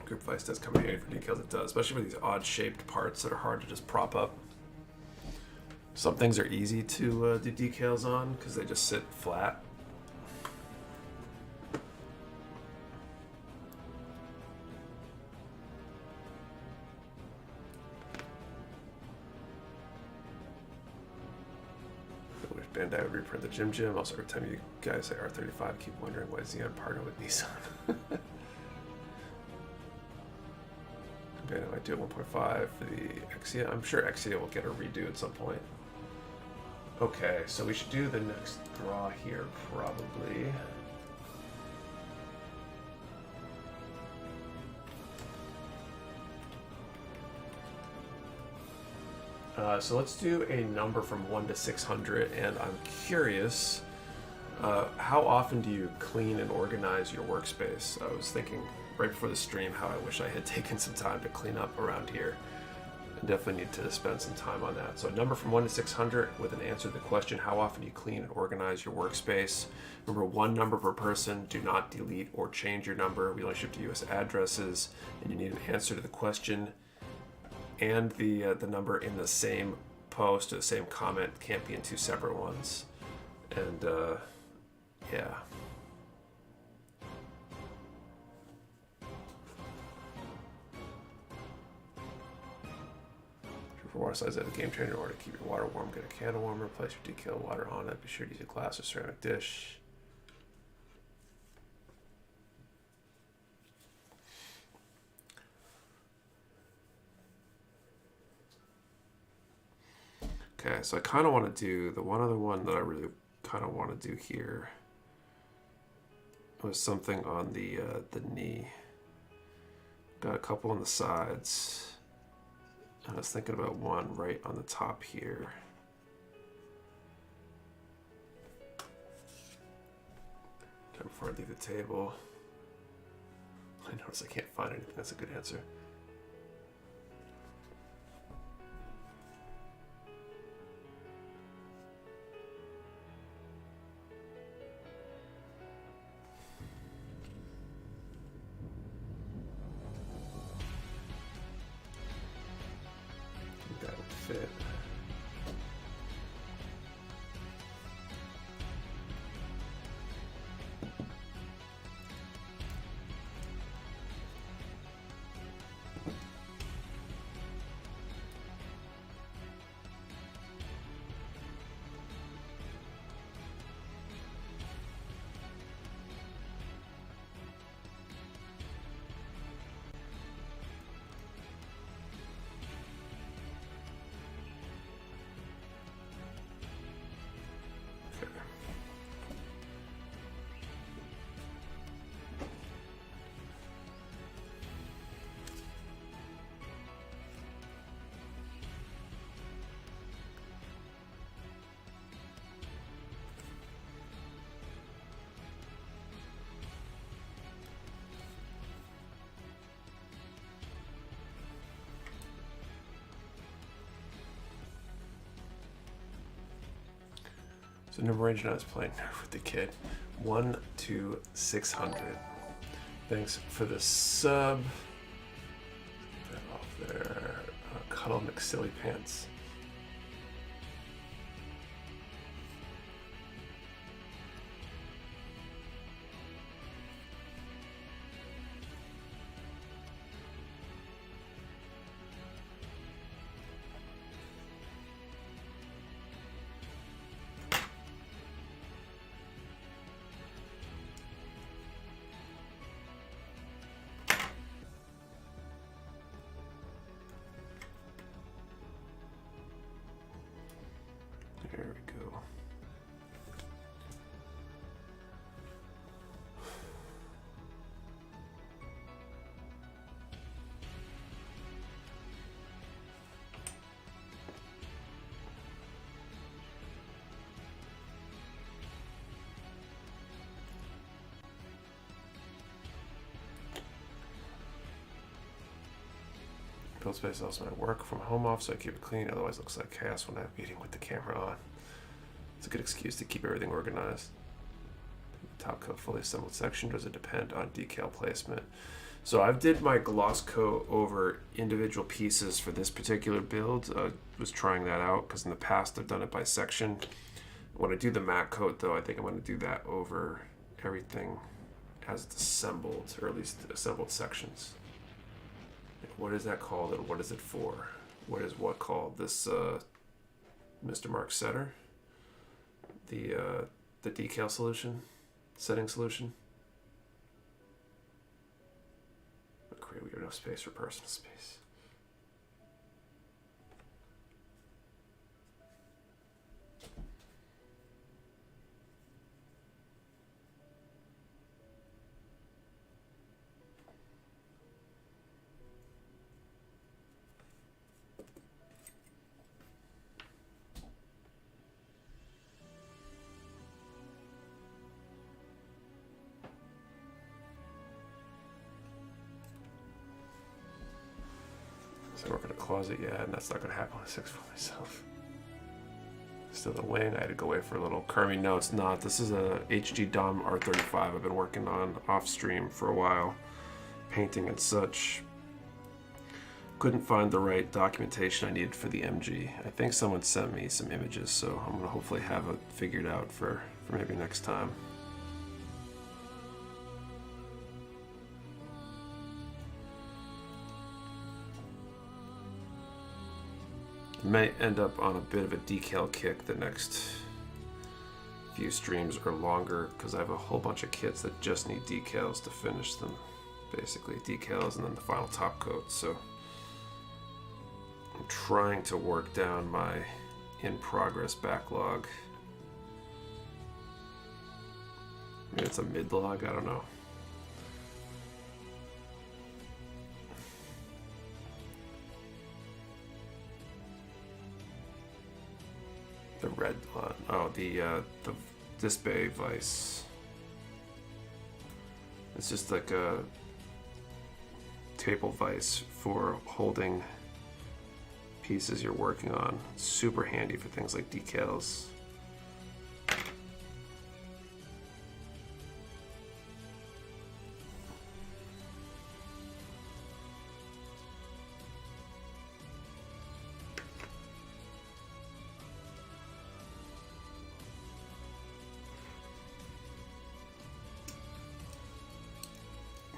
Speaker 1: Grip Vice does come in handy for decals. It does, especially for these odd shaped parts that are hard to just prop up. Some things are easy to do decals on because they just sit flat. I wish Bandai would reprint the Jim. Also, every time you guys say R35, I keep wondering why Xeon partnered with Nissan. Okay, I might do 1.5 for the Exia. I'm sure Exia will get a redo at some point. Okay, so we should do the next draw here, probably. So let's do a number from 1 to 600, and I'm curious, how often do you clean and organize your workspace? I was thinking right before the stream how I wish I had taken some time to clean up around here. I definitely need to spend some time on that. So a number from 1 to 600 with an answer to the question, how often do you clean and organize your workspace? Remember, one number per person. Do not delete or change your number. We only ship to US addresses, and you need an answer to the question and the number in the same post or the same comment. Can't be in two separate ones. And yeah. For water slides, have a game changer in order to keep your water warm. Get a candle warmer, place your decal water on it. Be sure to use a glass or ceramic dish. Okay, so I kind of want to do the one other one that I really kind of want to do here was something on the knee. Got a couple on the sides. I was thinking about one right on the top here. Before I leave the table. I notice I can't find anything. That's a good answer. That would fit. So number range I was playing with the kid. 1 to 600. Thanks for the sub. That off there. Cuddle McSilly Pants. There we go. Build space is also my work from home office, so I keep it clean. Otherwise, it looks like chaos when I'm meeting with the camera on. It's a good excuse to keep everything organized. Top coat fully assembled section. Does it depend on decal placement? So I've did my gloss coat over individual pieces for this particular build. I was trying that out because in the past I've done it by section. When I do the matte coat though, I think I'm going to do that over everything as it's assembled, or at least assembled sections. What is that called and what is it for? What is what called? This Mr. Mark Setter? The decal solution? Setting solution? But great, we have no space for personal space. So I work in a closet, yeah, and that's not gonna happen on a 6 for myself. Still the wing, I had to go away for a little. Kermie, no, it's not. This is a HG Dom R35 I've been working on off stream for a while, painting and such. Couldn't find the right documentation I needed for the MG. I think someone sent me some images, so I'm gonna hopefully have it figured out for maybe next time. May end up on a bit of a decal kick the next few streams or longer, because I have a whole bunch of kits that just need decals to finish them. Basically decals and then the final top coat. So I'm trying to work down my in progress backlog. Maybe it's a mid log, I don't know. The red one. Oh, the display vise. It's just like a table vise for holding pieces you're working on. Super handy for things like decals.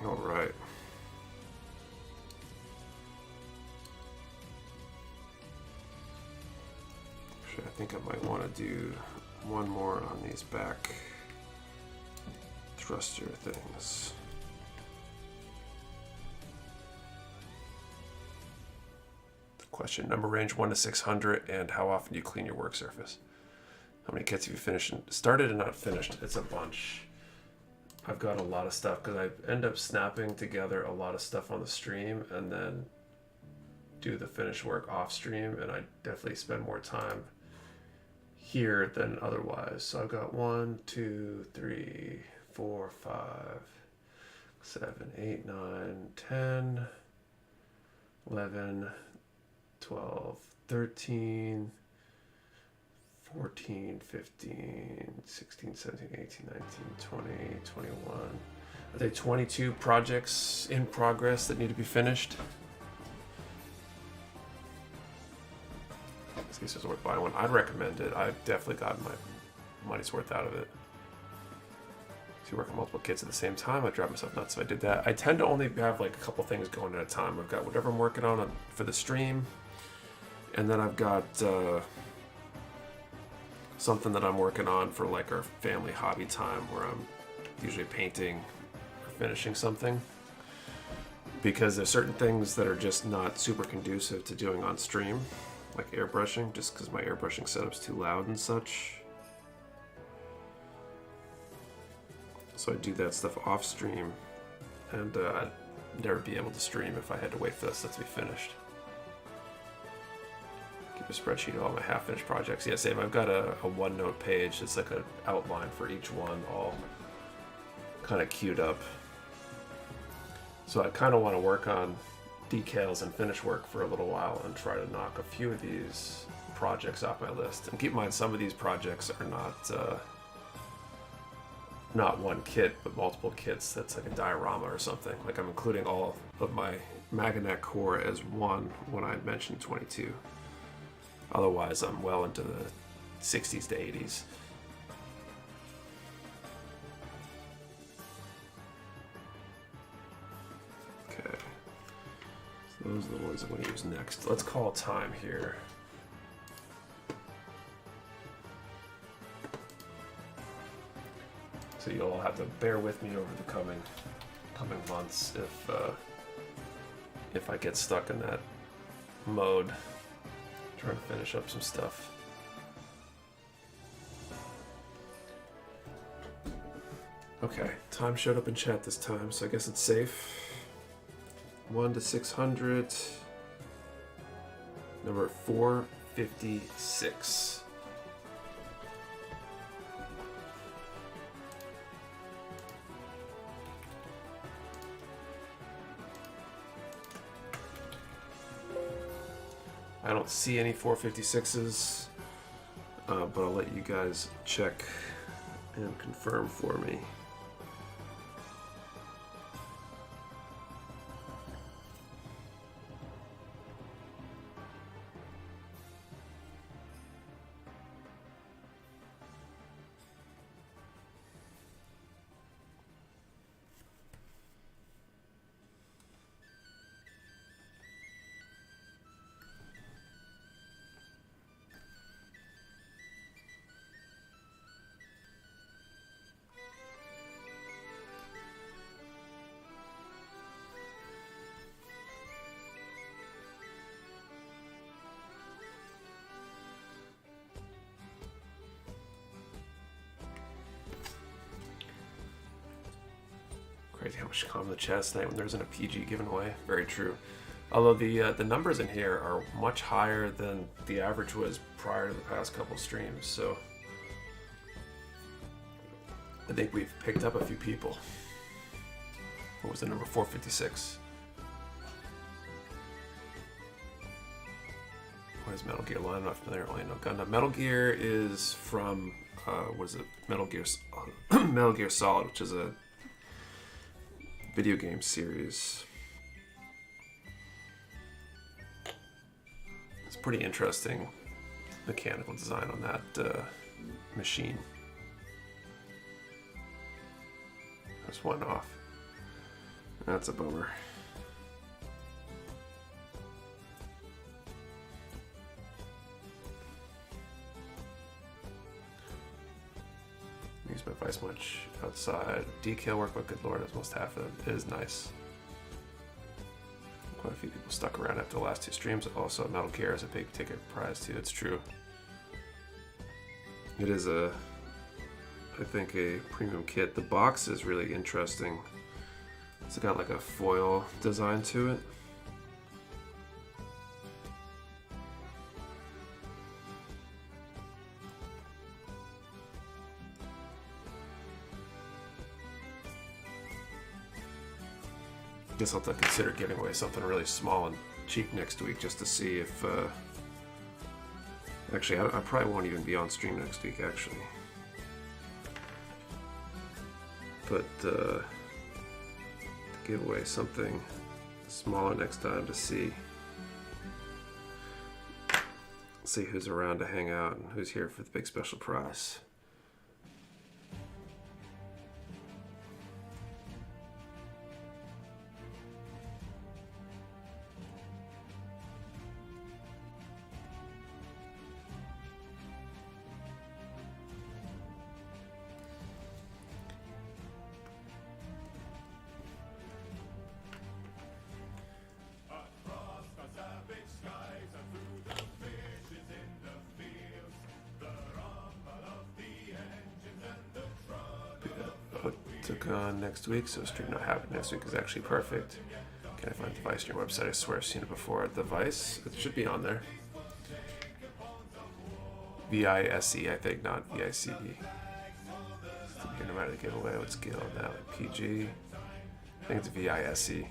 Speaker 1: All right. Actually, I think I might want to do one more on these back thruster things. The question: number range 1 to 600, and how often do you clean your work surface? How many kits have you finished and started and not finished? It's a bunch. I've got a lot of stuff because I end up snapping together a lot of stuff on the stream and then do the finished work off stream, and I definitely spend more time here than otherwise. So I've got 1, 2, 3, 4, 5, 7, 8, 9, 10, 11, 12, 13, 14, 15, 16, 17, 18, 19, 20, 21. Are there 22 projects in progress that need to be finished? This case is worth buying one. I'd recommend it. I've definitely gotten my money's worth out of it. So you work on multiple kits at the same time, I'd drive myself nuts if I did that. I tend to only have like a couple things going at a time. I've got whatever I'm working on for the stream, and then I've got something that I'm working on for like our family hobby time, where I'm usually painting or finishing something, because there's certain things that are just not super conducive to doing on stream, like airbrushing, just because my airbrushing setup's too loud and such. So I do that stuff off stream, and I'd never be able to stream if I had to wait for that stuff to be finished. Keep a spreadsheet of all my half-finished projects. Yeah, same. I've got a OneNote page. It's like an outline for each one, all kind of queued up. So I kind of want to work on decals and finish work for a little while and try to knock a few of these projects off my list. And keep in mind, some of these projects are not one kit, but multiple kits. That's like a diorama or something. Like I'm including all of my Maganet core as one when I mentioned 22. Otherwise, I'm well into the 60s to 80s. Okay. So those are the ones I'm going to use next. Let's call time here. So you'll all have to bear with me over the coming months if I get stuck in that mode. Trying to finish up some stuff. Okay, time showed up in chat this time, so I guess it's safe. 1 to 600. Number 456. I don't see any 456s, but I'll let you guys check and confirm for me. Crazy how much calm in the chat tonight when there isn't a PG given away. Very true. Although the numbers in here are much higher than the average was prior to the past couple streams, so I think we've picked up a few people. What was the number? 456. What is Metal Gear line? I'm not familiar. Only know Gundam. Metal Gear is from what is it? Metal Gear Metal Gear Solid, which is a video game series. It's pretty interesting mechanical design on that machine. There's one off. That's a bummer. Use my vice much outside. Decal work, but good lord, that's almost half of them. It is nice. Quite a few people stuck around after the last two streams. Also, Metal Gear is a big ticket prize too. It's true. It is I think a premium kit. The box is really interesting. It's got like a foil design to it. Guess I'll have to consider giving away something really small and cheap next week just to see if actually I probably won't even be on stream next week actually, but to give away something smaller next time to see who's around to hang out and who's here for the big special prize. Next week, so stream not happening next week is actually perfect. Can I find the Vice on your website? I swear I've seen it before. The Vice, it should be on there. VISE, I think, not VICE. No matter the giveaway, what's skill on that? Like PG. I think it's VISE.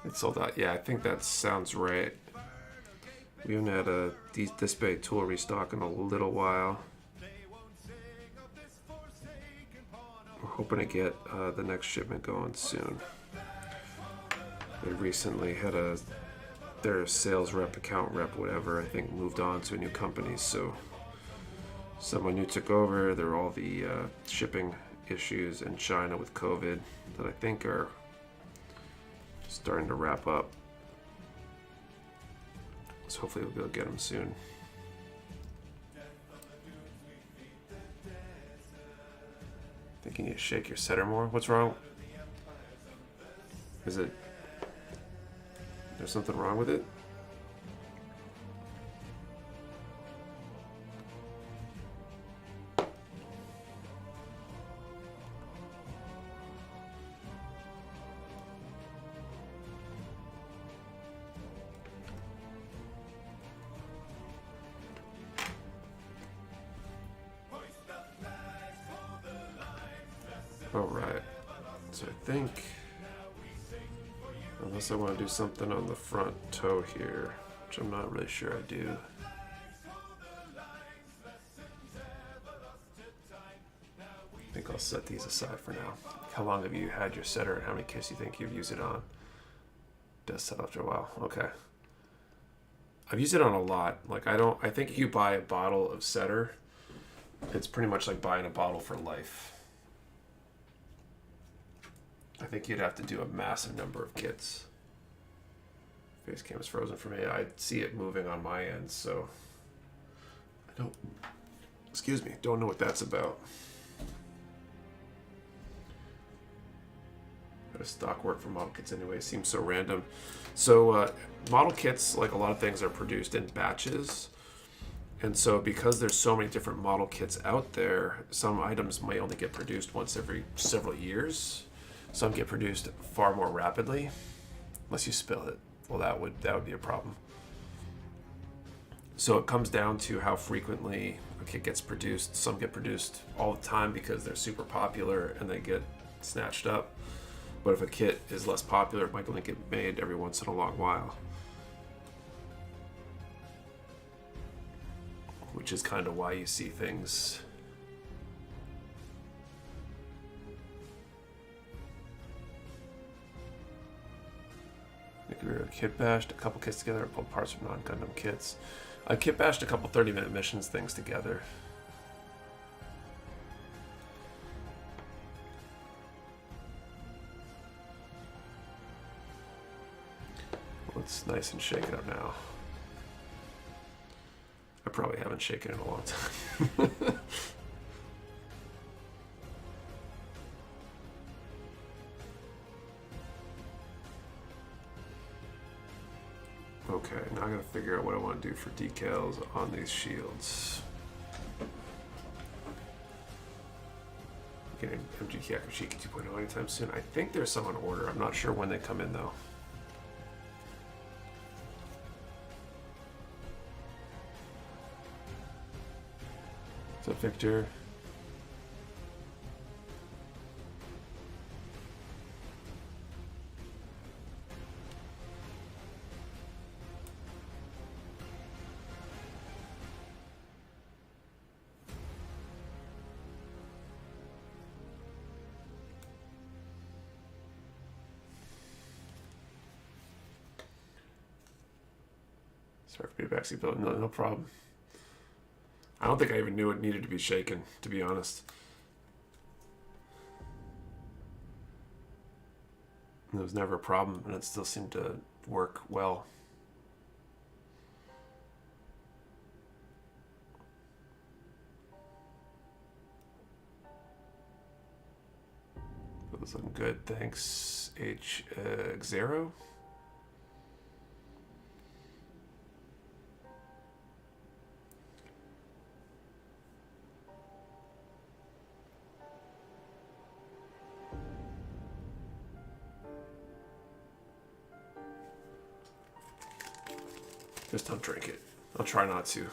Speaker 1: It sold out. Yeah, I think that sounds right. We haven't had a display tool restock in a little while. We're hoping to get the next shipment going soon. They recently had their sales rep, account rep, whatever, I think moved on to a new company, so someone new took over. There are all the shipping issues in China with COVID that I think are starting to wrap up. So hopefully we'll be able to get them soon. Think you need to shake your setter more? What's wrong? Is it... There's something wrong with it? All right. So I think, unless I want to do something on the front toe here, which I'm not really sure I do. I think I'll set these aside for now. How long have you had your setter and how many kits do you think you've used it on? Does set after a while. Okay. I've used it on a lot. Like I think if you buy a bottle of setter, it's pretty much like buying a bottle for life. I think you'd have to do a massive number of kits. Face cam is frozen for me. I see it moving on my end, so I don't know what that's about. How does stock work for model kits anyway? It seems so random. So model kits, like a lot of things, are produced in batches. And so because there's so many different model kits out there, some items may only get produced once every several years. Some get produced far more rapidly, unless you spill it. Well, that would be a problem. So it comes down to how frequently a kit gets produced. Some get produced all the time because they're super popular and they get snatched up. But if a kit is less popular, it might only get made every once in a long while. Which is kind of why you see things. Kit bashed a couple kits together, pulled parts from non-Gundam kits. I kit bashed a couple 30-minute missions things together. Let's nice and shake it up now. I probably haven't shaken in a long time. Okay, now I gotta figure out what I want to do for decals on these shields. Getting MGK Akashiki 2.0 anytime soon. I think there's some on order. I'm not sure when they come in though. What's up, Victor? Sorry for being backseat build. No problem. I don't think I even knew it needed to be shaken, to be honest. It was never a problem, and it still seemed to work well. That was looking good. Thanks, Xero. Just don't drink it. I'll try not to.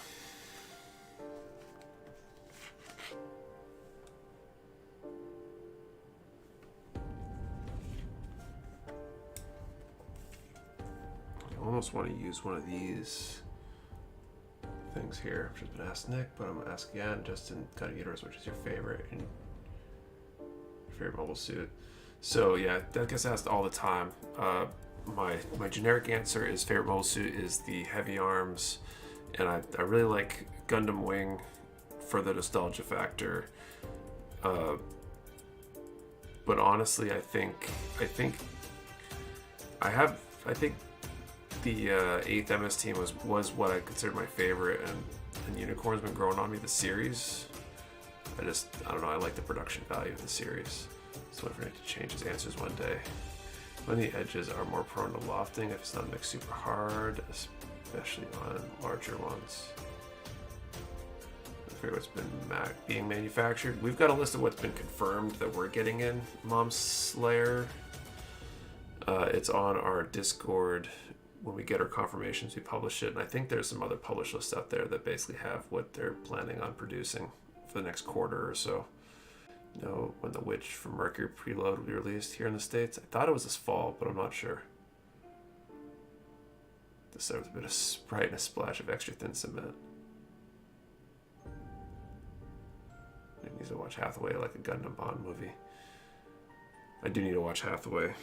Speaker 1: I almost want to use one of these things here. I've just been asked Nick, but I'm gonna ask again. Justin, Cutting Uterus, which is your favorite and your favorite mobile suit? So yeah, that gets asked all the time. My generic answer is favorite mobile suit is the Heavy Arms, and I really like Gundam Wing for the nostalgia factor. But honestly, I think the 8th MS team was what I consider my favorite, and Unicorn's been growing on me, the series. I don't know, I like the production value of the series. So I'm going to change his answers one day. When the edges are more prone to lofting if it's not mixed super hard, especially on larger ones. I forget what's been being manufactured. We've got a list of what's been confirmed that we're getting in Mom Slayer. It's on our Discord. When we get our confirmations, we publish it. And I think there's some other publish lists out there that basically have what they're planning on producing for the next quarter or so. know when The Witch from Mercury Preload will be released here in the States. I thought it was this fall, but I'm not sure. This serves a bit of Sprite and a splash of extra thin cement. I need to watch Hathaway like a Gundam Bond movie. I do need to watch Hathaway.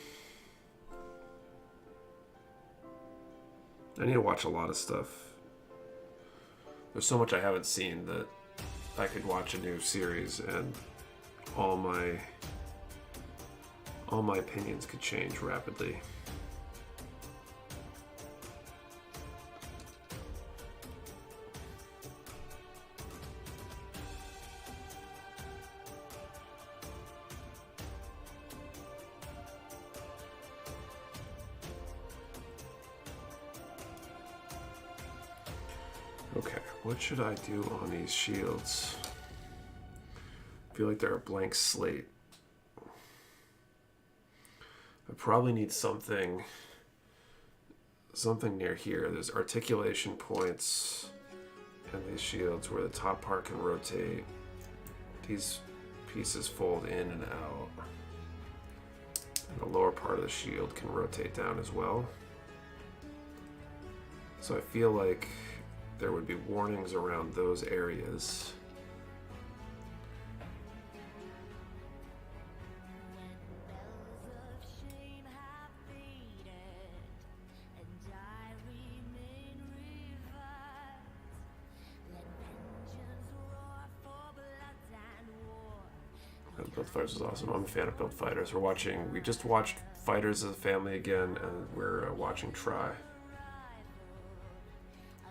Speaker 1: I need to watch a lot of stuff. There's so much I haven't seen that I could watch a new series and all my opinions could change rapidly. Okay, what should I do on these shields? I feel like they're a blank slate. I probably need something near here. There's articulation points in these shields where the top part can rotate. These pieces fold in and out. And the lower part of the shield can rotate down as well. So I feel like there would be warnings around those areas. Build Fighters is awesome. I'm a fan of Build Fighters. We just watched Fighters as a family again, and we're watching Try.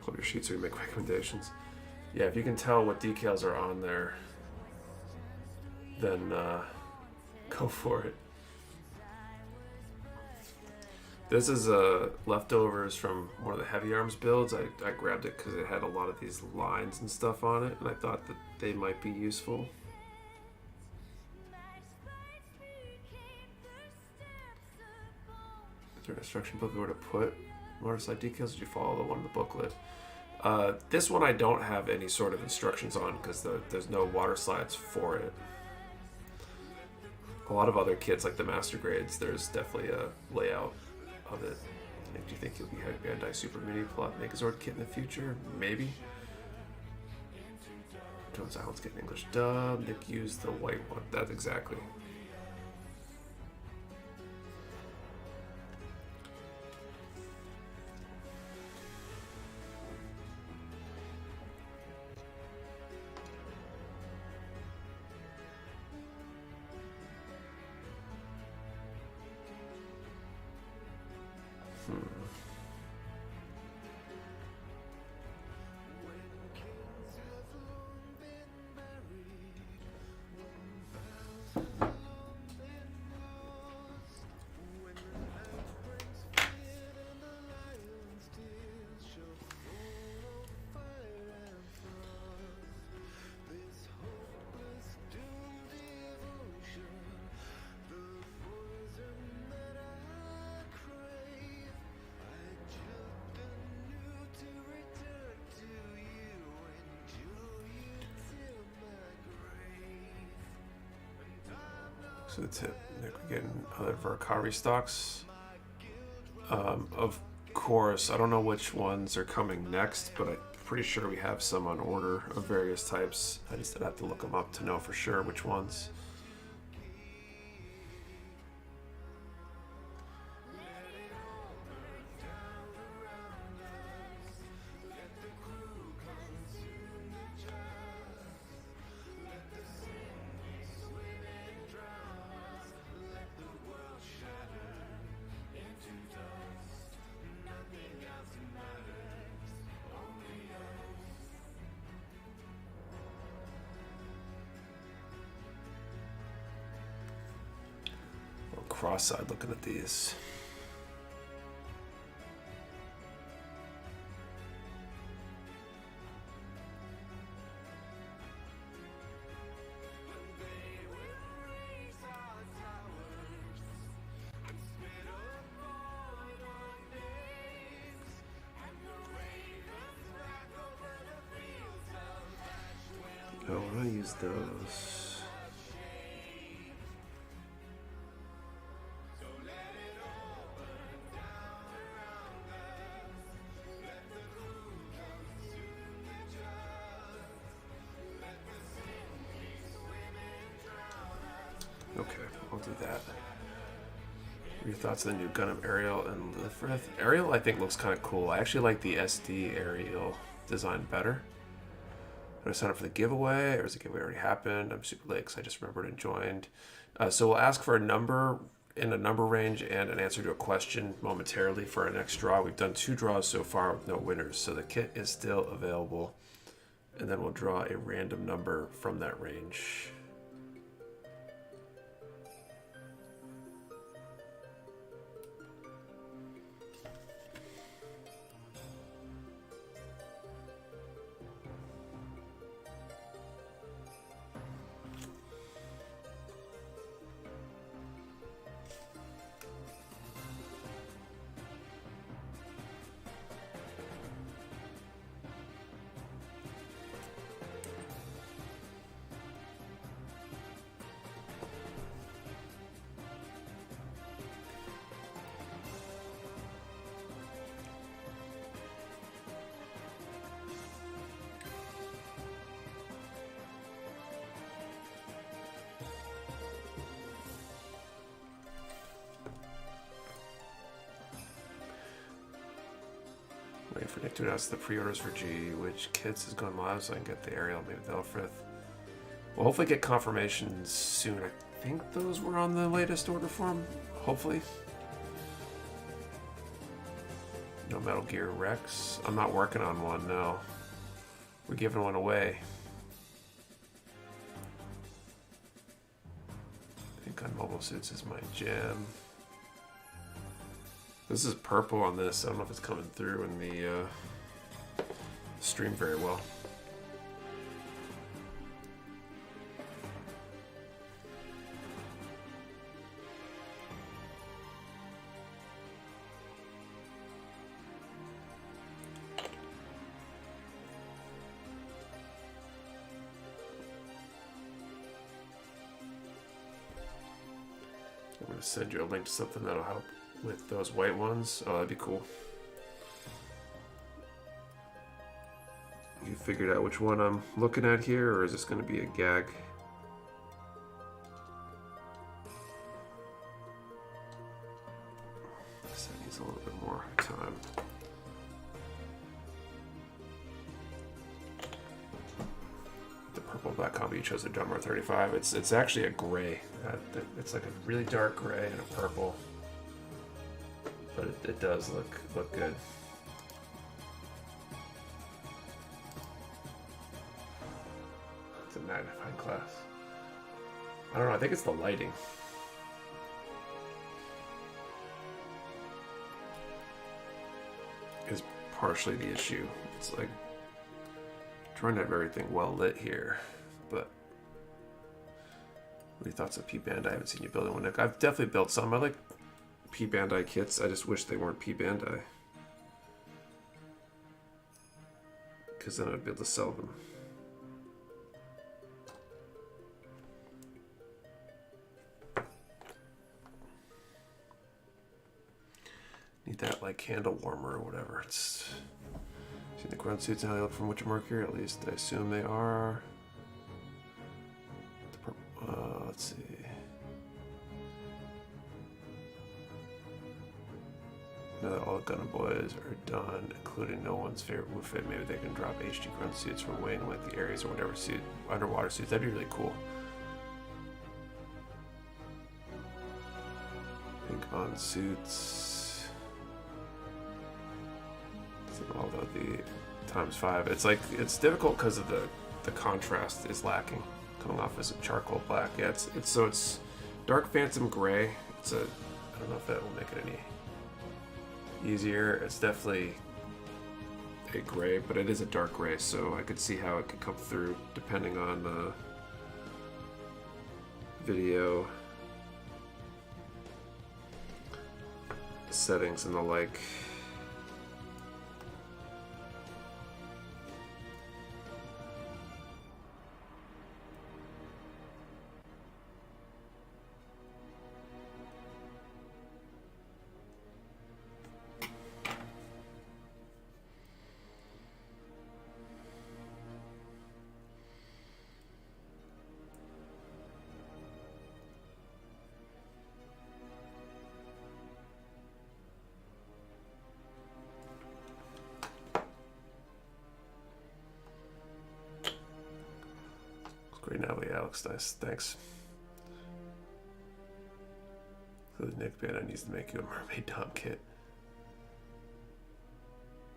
Speaker 1: Pull your sheets so we make recommendations. Yeah, if you can tell what decals are on there, then go for it. This is leftovers from one of the Heavy Arms builds. I grabbed it because it had a lot of these lines and stuff on it, and I thought that they might be useful. Is there an instruction book where to put motorcycle decals? Did you follow the one in the booklet? This one I don't have any sort of instructions on because there's no water slides for it. A lot of other kits, like the Master Grades, there's definitely a layout of it. Do you think you'll be having Bandai Super Mini Plot Megazord kit in the future? Maybe. Jones Island's getting English dub. Nick used the white one. That's exactly. So the tip, Nick, we're getting other Verkari stocks. Of course, I don't know which ones are coming next, but I'm pretty sure we have some on order of various types. I just have to look them up to know for sure which ones. Cross-eyed looking at these. Oh, I'm gonna use those. Okay, I'll do that. Your thoughts on the new Gundam Ariel and Lifrith? Ariel, I think, looks kind of cool. I actually like the SD Ariel design better. Did I sign up for the giveaway, or is the giveaway already happened? I'm super late because I just remembered and joined. So we'll ask for a number in a number range and an answer to a question momentarily for our next draw. We've done 2 draws so far with no winners, so the kit is still available. And then we'll draw a random number from that range. Waiting for Nick to announce the pre-orders for G, which kits is going live so I can get the Ariel, maybe the Elfrith. We'll hopefully get confirmations soon. I think those were on the latest order form, hopefully. No Metal Gear Rex. I'm not working on one, no. We're giving one away. I think on Mobile Suits is my jam. This is purple on this. I don't know if it's coming through in the stream very well. I'm going to send you a link to something that'll help with those white ones. Oh, that'd be cool. You figured out which one I'm looking at here, or is this going to be a gag? This needs a little bit more time. The purple black combo you chose a Dom R35. It's actually a gray. It's like a really dark gray and a purple. But it does look good. It's a magnifying glass. I don't know, I think it's the lighting. Is partially the issue. It's like trying to have everything well lit here, but what are your thoughts on P-Bandai? I haven't seen you building one, Nick. I've definitely built some. I like P-Bandai kits. I just wish they weren't P-Bandai, because then I'd be able to sell them. Need that like candle warmer or whatever. It's seen the ground suits and how they look from Witcher Mercury. At least I assume they are. Let's see. Now that all the Gundam boys are done, including no one's favorite Woofit, maybe they can drop HD grunt suits from Wayne with the Ares or whatever suit, underwater suits. That'd be really cool. Pink on suits. Although the ×5, it's like it's difficult because of the contrast is lacking, coming off as a charcoal black. Yeah, it's dark phantom gray. I don't know if that will make it any easier. It's definitely a gray, but it is a dark gray, so I could see how it could come through depending on the video settings and the like. Great now, yeah, looks nice. Thanks. So the Nick Band needs to make you a mermaid Dom kit.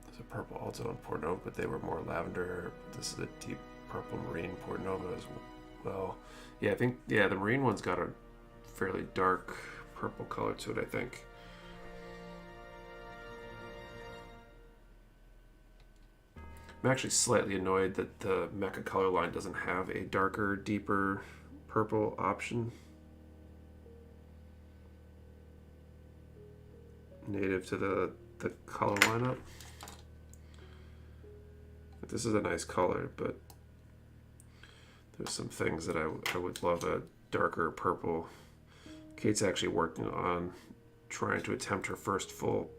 Speaker 1: There's a purple also in Portnova, but they were more lavender. This is a deep purple marine Portnova as well. Yeah, I think, yeah, the marine one's got a fairly dark purple color to it, I think. I'm actually slightly annoyed that the Mecha color line doesn't have a darker, deeper purple option. Native to the color lineup. This is a nice color, but there's some things that I would love a darker purple. Kate's actually working on trying to attempt her first full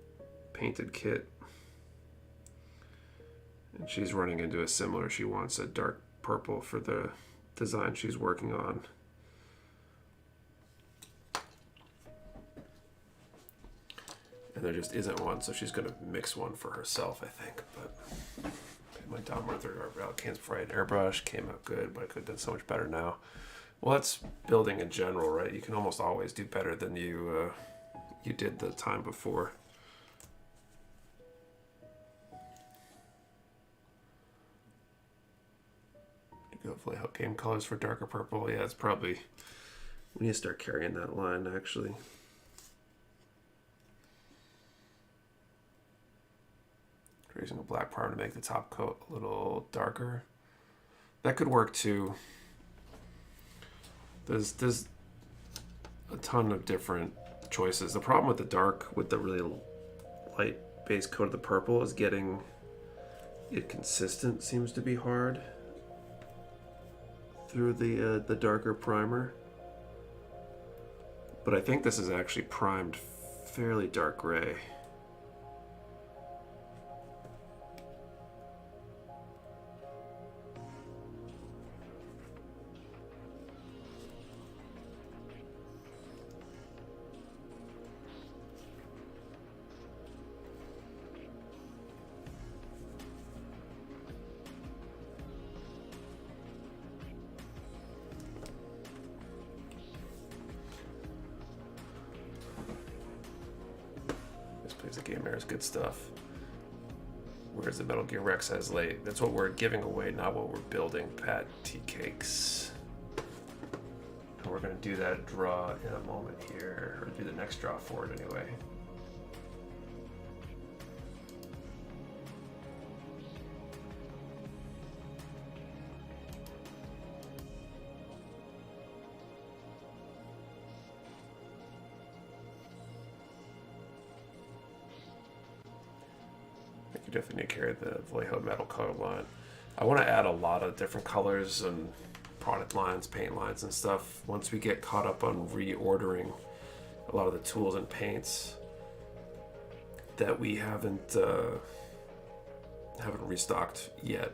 Speaker 1: painted kit. And she's running into a similar, she wants a dark purple for the design she's working on. And there just isn't one, so she's gonna mix one for herself, I think. But my Dom R35 cans before I had airbrush, came out good, but I could have done so much better now. Well, that's building in general, right? You can almost always do better than you did the time before. Go Flayhook game colors for darker purple. Yeah, it's probably, we need to start carrying that line actually. Raising a black primer to make the top coat a little darker. That could work too. There's a ton of different choices. The problem with the dark, with the really light base coat of the purple, is getting it consistent seems to be hard through the darker primer. But I think this is actually primed fairly dark gray. Good stuff. Where's the Metal Gear Rex as late? That's what we're giving away, not what we're building. Pat Tea Cakes. And we're going to do that draw in a moment here, or do the next draw for it anyway. You definitely need to carry the Vallejo metal color line. I want to add a lot of different colors and product lines, paint lines and stuff once we get caught up on reordering a lot of the tools and paints that we haven't restocked yet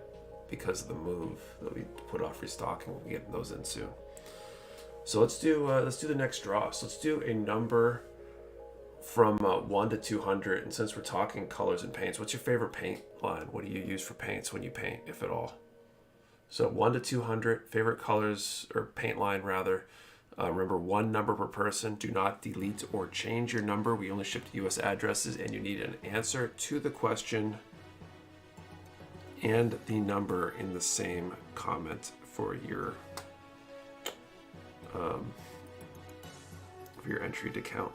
Speaker 1: because of the move that we put off restocking. We'll be getting those in soon. So let's do the next draw. So let's do a number from 1 to 200, and since we're talking colors and paints, what's your favorite paint line? What do you use for paints when you paint, if at all? So 1 to 200, favorite colors, or paint line rather. Remember, one number per person. Do not delete or change your number. We only ship to US addresses, and you need an answer to the question and the number in the same comment for your entry to count.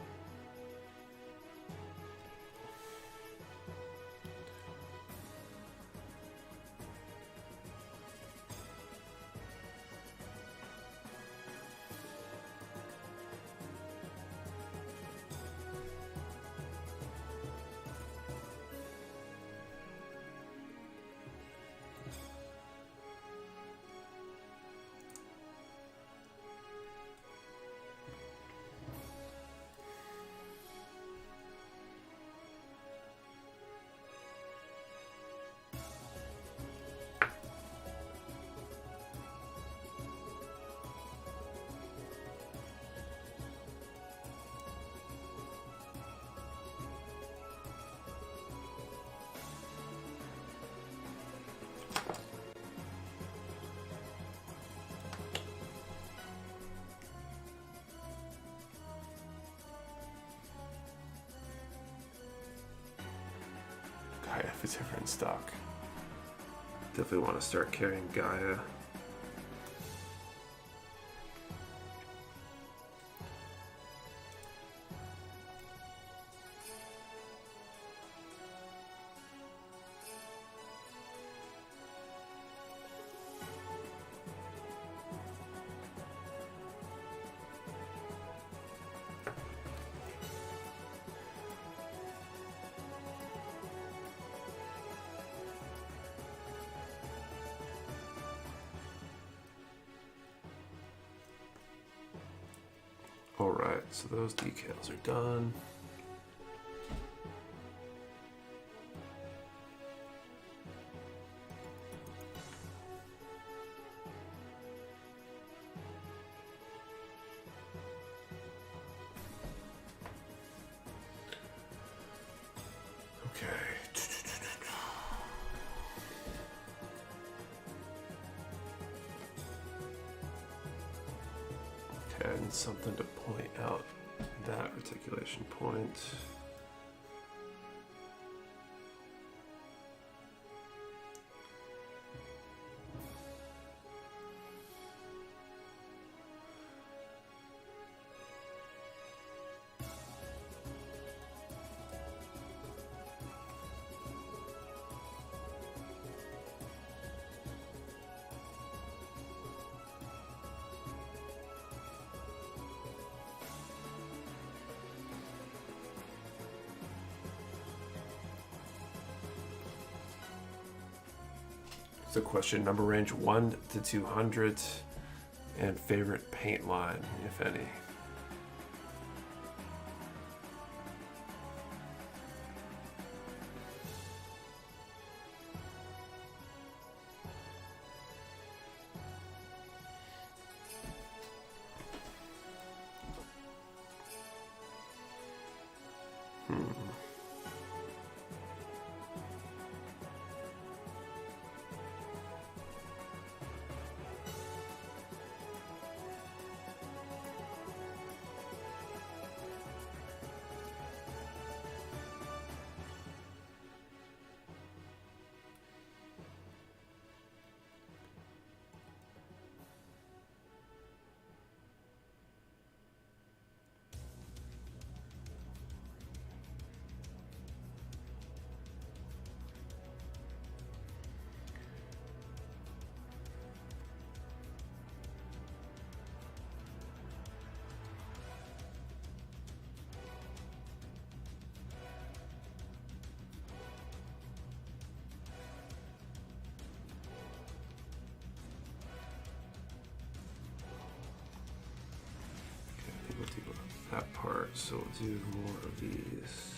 Speaker 1: if it's ever in stock. Definitely want to start carrying Gaia. Alright, so those decals are done. And something to point out that articulation point. So question, number range 1 to 200 and favorite paint line, if any. That part, so we'll do more of these.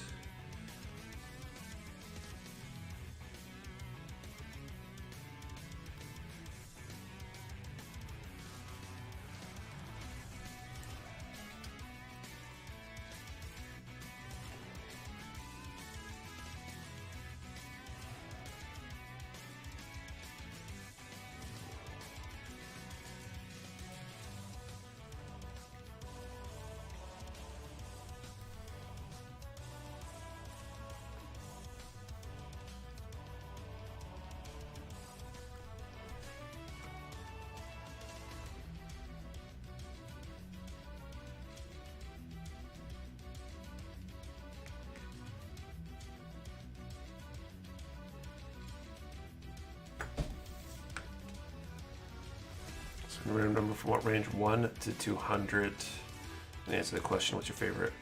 Speaker 1: Random number from what range 1 to 200 and answer the question, what's your favorite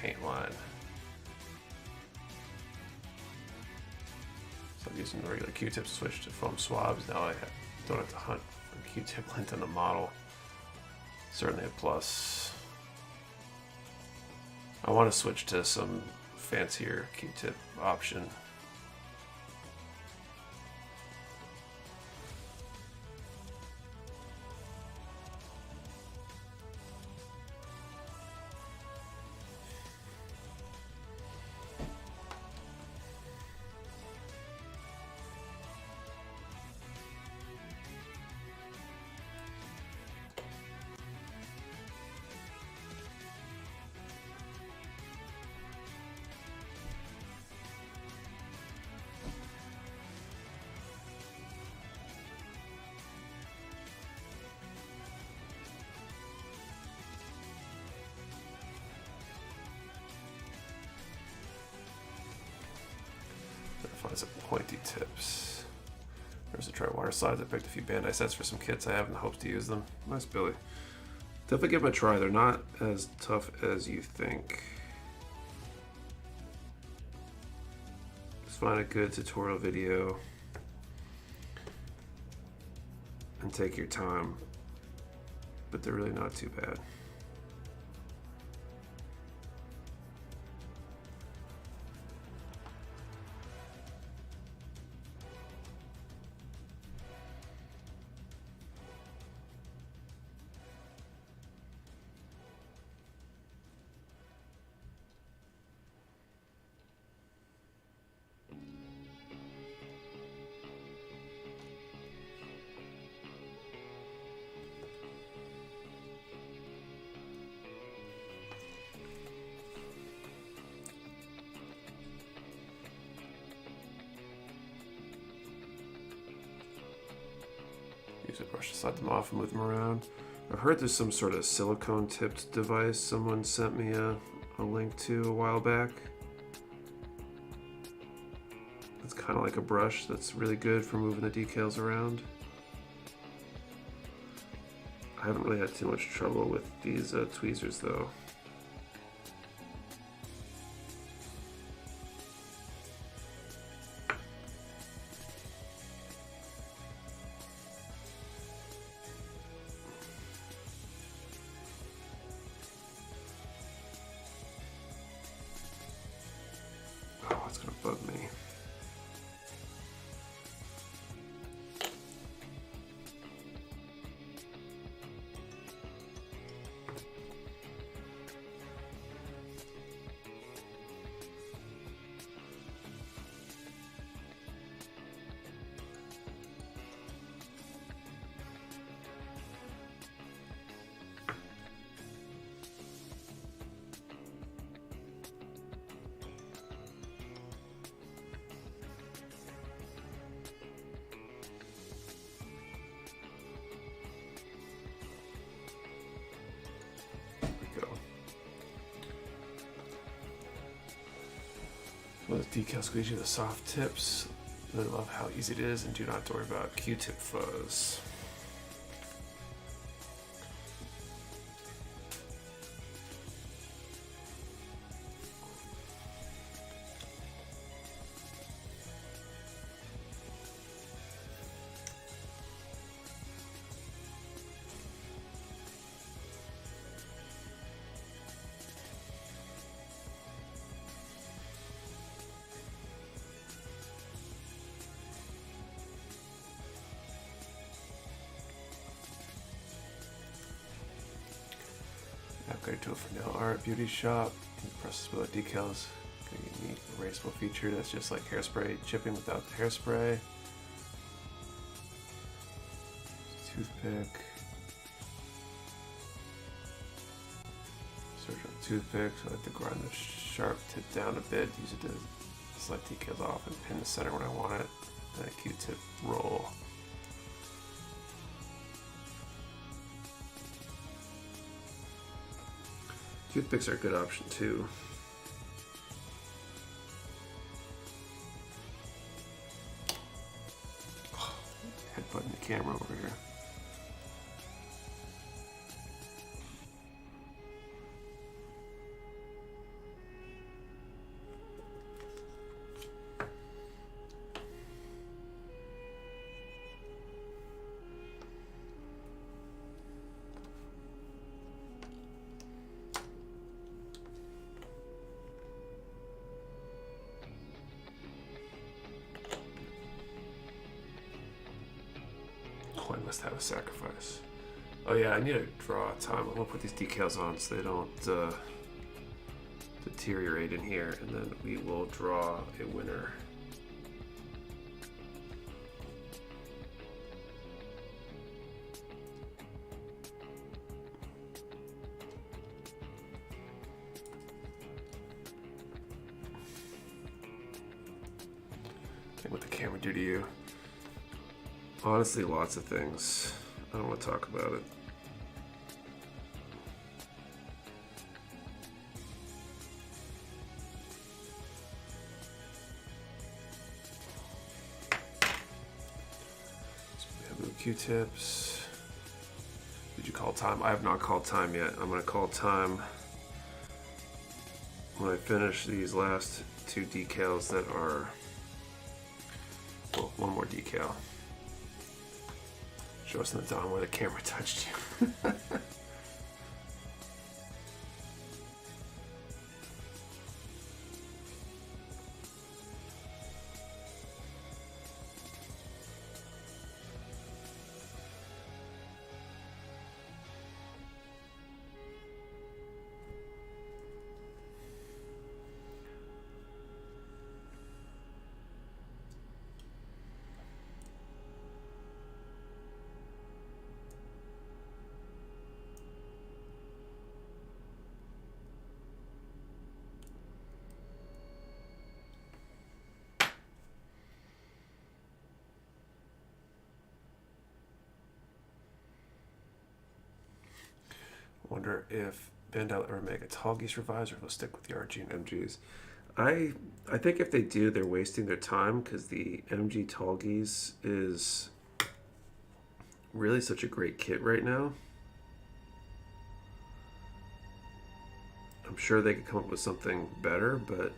Speaker 1: paint line? So I'm using the regular Q-tips to switch to foam swabs. Now I don't have to hunt for Q-tip length in the model. Certainly a plus. I want to switch to some fancier Q-tip option. Find some pointy tips. There's a try water slides. I picked a few Bandai sets for some kits I have in the hopes to use them. Nice, Billy. Definitely give them a try. They're not as tough as you think. Just find a good tutorial video and take your time, but they're really not too bad. Use a brush to slide them off and move them around. I heard there's some sort of silicone tipped device someone sent me a link to a while back. It's kind of like a brush that's really good for moving the decals around. I haven't really had too much trouble with these tweezers though. Oh, it's gonna bug me. With decal squeegee, the soft tips. I love how easy it is, and do not have to worry about Q-tip fuzz. Upgrade tool for nail art, beauty shop, processable decals. Got a unique erasable feature that's just like hairspray chipping without the hairspray. Toothpick. Search on toothpick, so I like to grind the sharp tip down a bit, use it to slide decals off and pin the center when I want it. Then a Q-tip roll. Toothpicks are a good option too. Oh, headbutting the camera over here. I must have a sacrifice. Oh yeah, I need to draw time. I'm gonna put these decals on so they don't deteriorate in here, and then we will draw a winner. What the camera do to you? Honestly, lots of things. I don't want to talk about it. Q-tips. Did you call time? I have not called time yet. I'm going to call time when I finish these last two decals that are, well, one more decal. Show us in the Dom where the camera touched you. Wonder if Bandai will ever make a Tallgeese revise or if they'll stick with the RG and MGs. I think if they do, they're wasting their time because the MG Tallgeese is really such a great kit right now. I'm sure they could come up with something better, but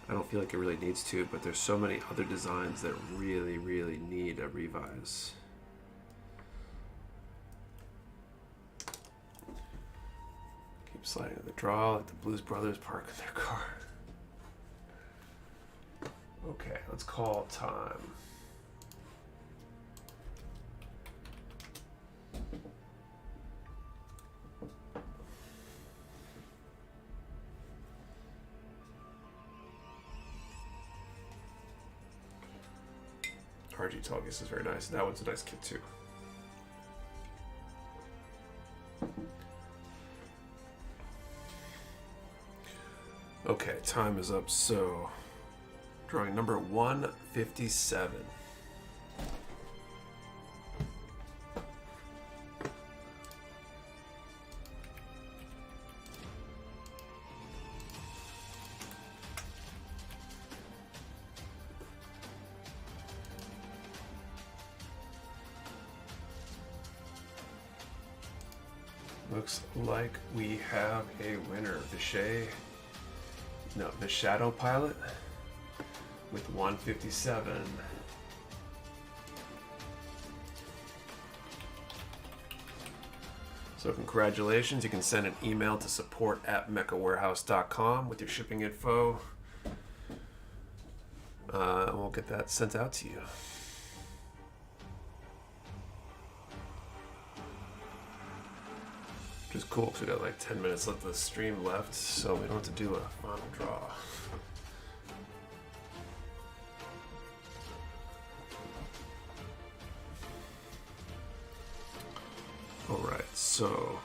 Speaker 1: I don't feel like it really needs to. But there's so many other designs that really, really need a revise. Sliding to the draw, let the Blues Brothers park in their car. Okay, let's call time. RG Tallgeese is very nice. That one's a nice kit too. Okay, time is up, so drawing number 157. Looks like we have a winner, the Shadow Pilot with 157. So congratulations, you can send an email to support@mechawarehouse.com with your shipping info. And we'll get that sent out to you. Which is cool because we got like 10 minutes left of the stream left, so we don't have to do a final draw. Alright, so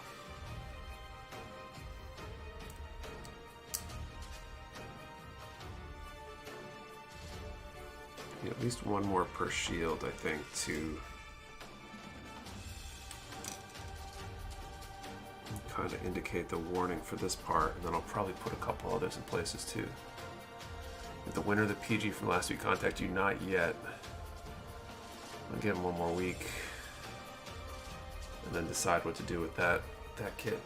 Speaker 1: at least one more per shield, I think, to kind of indicate the warning for this part, and then I'll probably put a couple others in places too. If the winner of the PG from last week contact you not yet, I'll give them one more week and then decide what to do with that kit.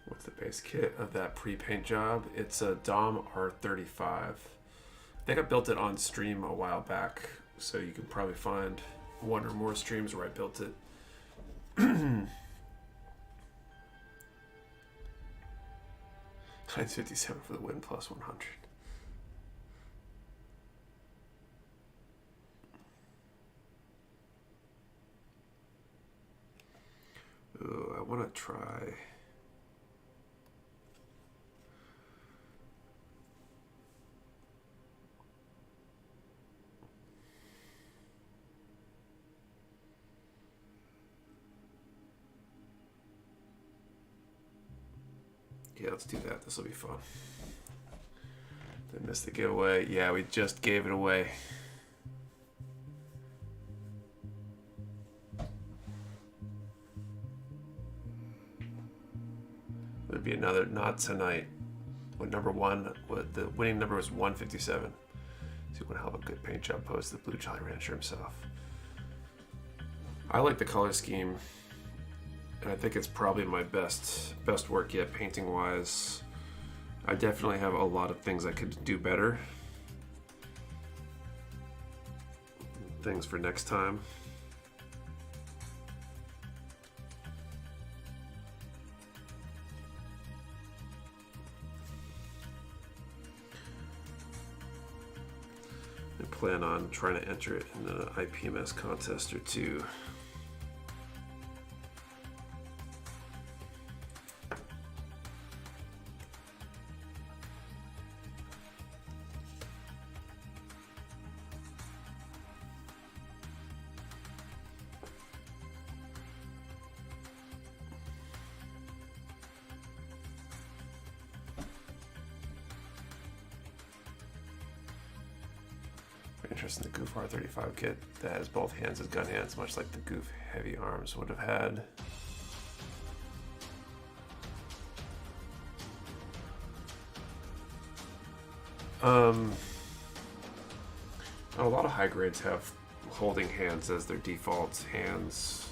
Speaker 1: What's the base kit of that pre-paint job? It's a Dom R35. I think I built it on stream a while back, so you can probably find one or more streams where I built it. 957 for the win plus 100. Ooh, I want to try. Yeah, let's do that. This will be fun. They missed the giveaway. Yeah, we just gave it away. There'd be another not tonight. What number one? What the winning number was 157. So you want to have a good paint job post. The Blue Jolly Rancher himself. I like the color scheme, and I think it's probably my best work yet, painting wise. I definitely have a lot of things I could do better. Things for next time. I plan on trying to enter it in an IPMS contest or two. Interesting, the Goof R35 kit that has both hands as gun hands, much like the Goof Heavy Arms would have had. A lot of high grades have holding hands as their default hands.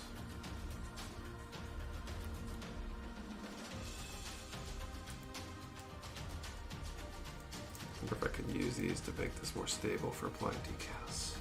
Speaker 1: I wonder if I can use these to make this more stable for applying decals.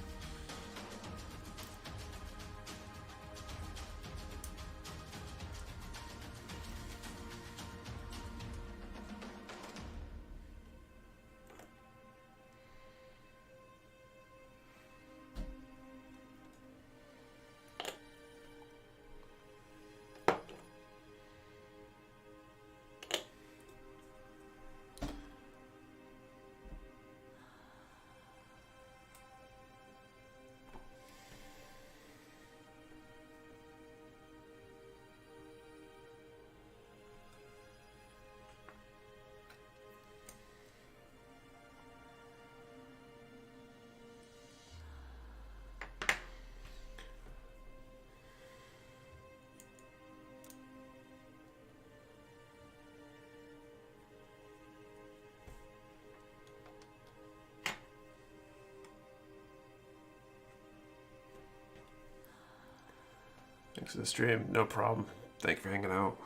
Speaker 1: Thanks for the stream. No problem. Thank you for hanging out.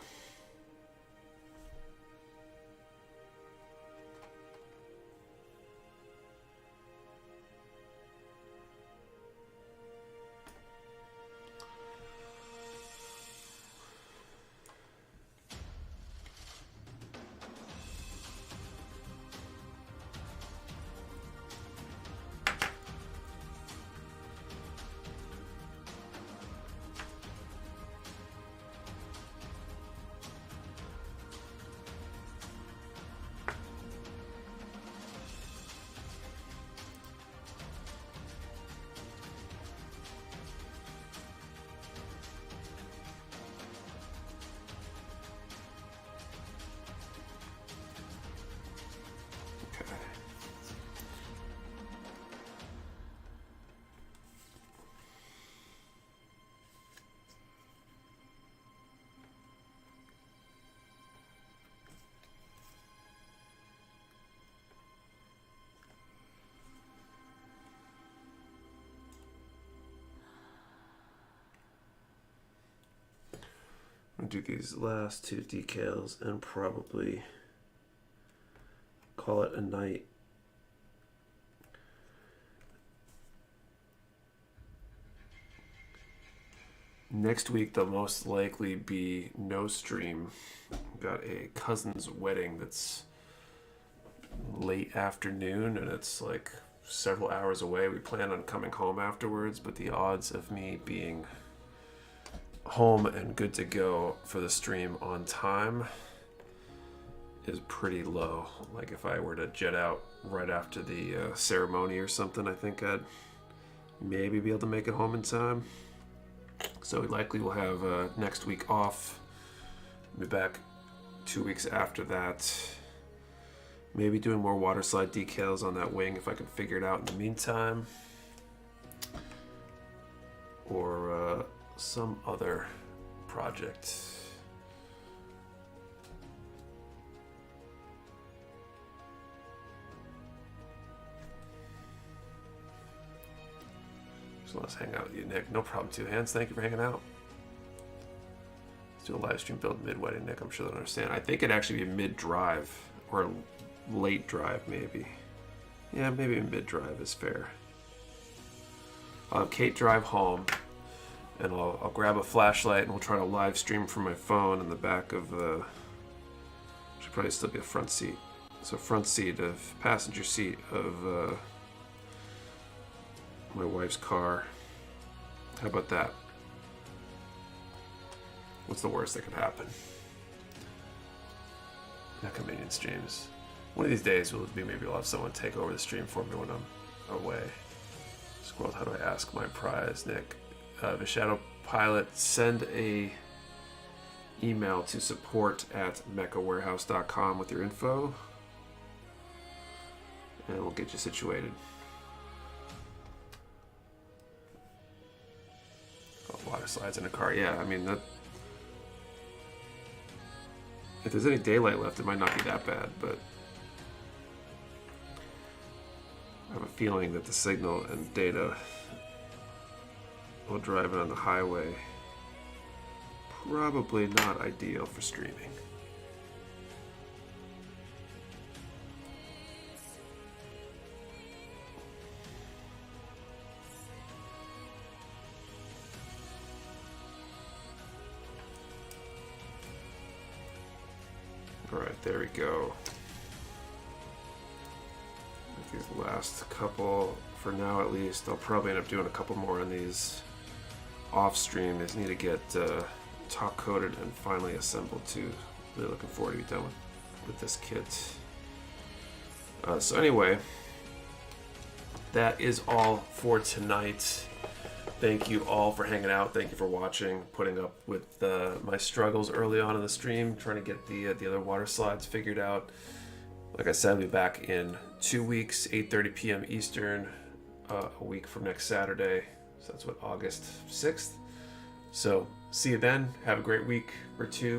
Speaker 1: I'll do these last two decals and probably call it a night. Next week there'll most likely be no stream. I've got a cousin's wedding that's late afternoon and it's like several hours away. We plan on coming home afterwards, but the odds of me being home and good to go for the stream on time is pretty low. Like if I were to jet out right after the ceremony or something, I think I'd maybe be able to make it home in time. So we likely will have next week off. Be back 2 weeks after that. Maybe doing more water slide decals on that wing if I can figure it out in the meantime. Or some other project. So let's hang out with you, Nick. No problem, Two Hands. Thank you for hanging out. Let's do a live stream build mid-wedding, Nick. I'm sure they'll understand. I think it'd actually be mid-drive or late drive, maybe. Yeah, maybe mid-drive is fair. I'll have Kate drive home, and I'll grab a flashlight, and we'll try to live stream from my phone in the back of the... Should probably still be a front seat. So front seat of passenger seat of my wife's car. How about that? What's the worst that could happen? Not convenient streams. One of these days, maybe I'll have someone take over the stream for me when I'm away. Squirrel, how do I ask my prize, Nick? The Shadow Pilot, send a email to support@mechawarehouse.com with your info, and we'll get you situated. Oh, water slides in a car. Yeah, I mean that. If there's any daylight left, it might not be that bad, but I have a feeling that the signal and data while driving on the highway probably not ideal for streaming. All right, there we go. These last couple, for now at least, I'll probably end up doing a couple more on these off stream. These need to get top coated and finally assembled too. Really looking forward to be done with this kit. So anyway, that is all for tonight. Thank you all for hanging out. Thank you for watching, putting up with my struggles early on in the stream, trying to get the other water slides figured out. Like I said, I'll be back in 2 weeks, 8:30 p.m. Eastern, a week from next Saturday. So that's what, August 6th? So see you then. Have a great week or two.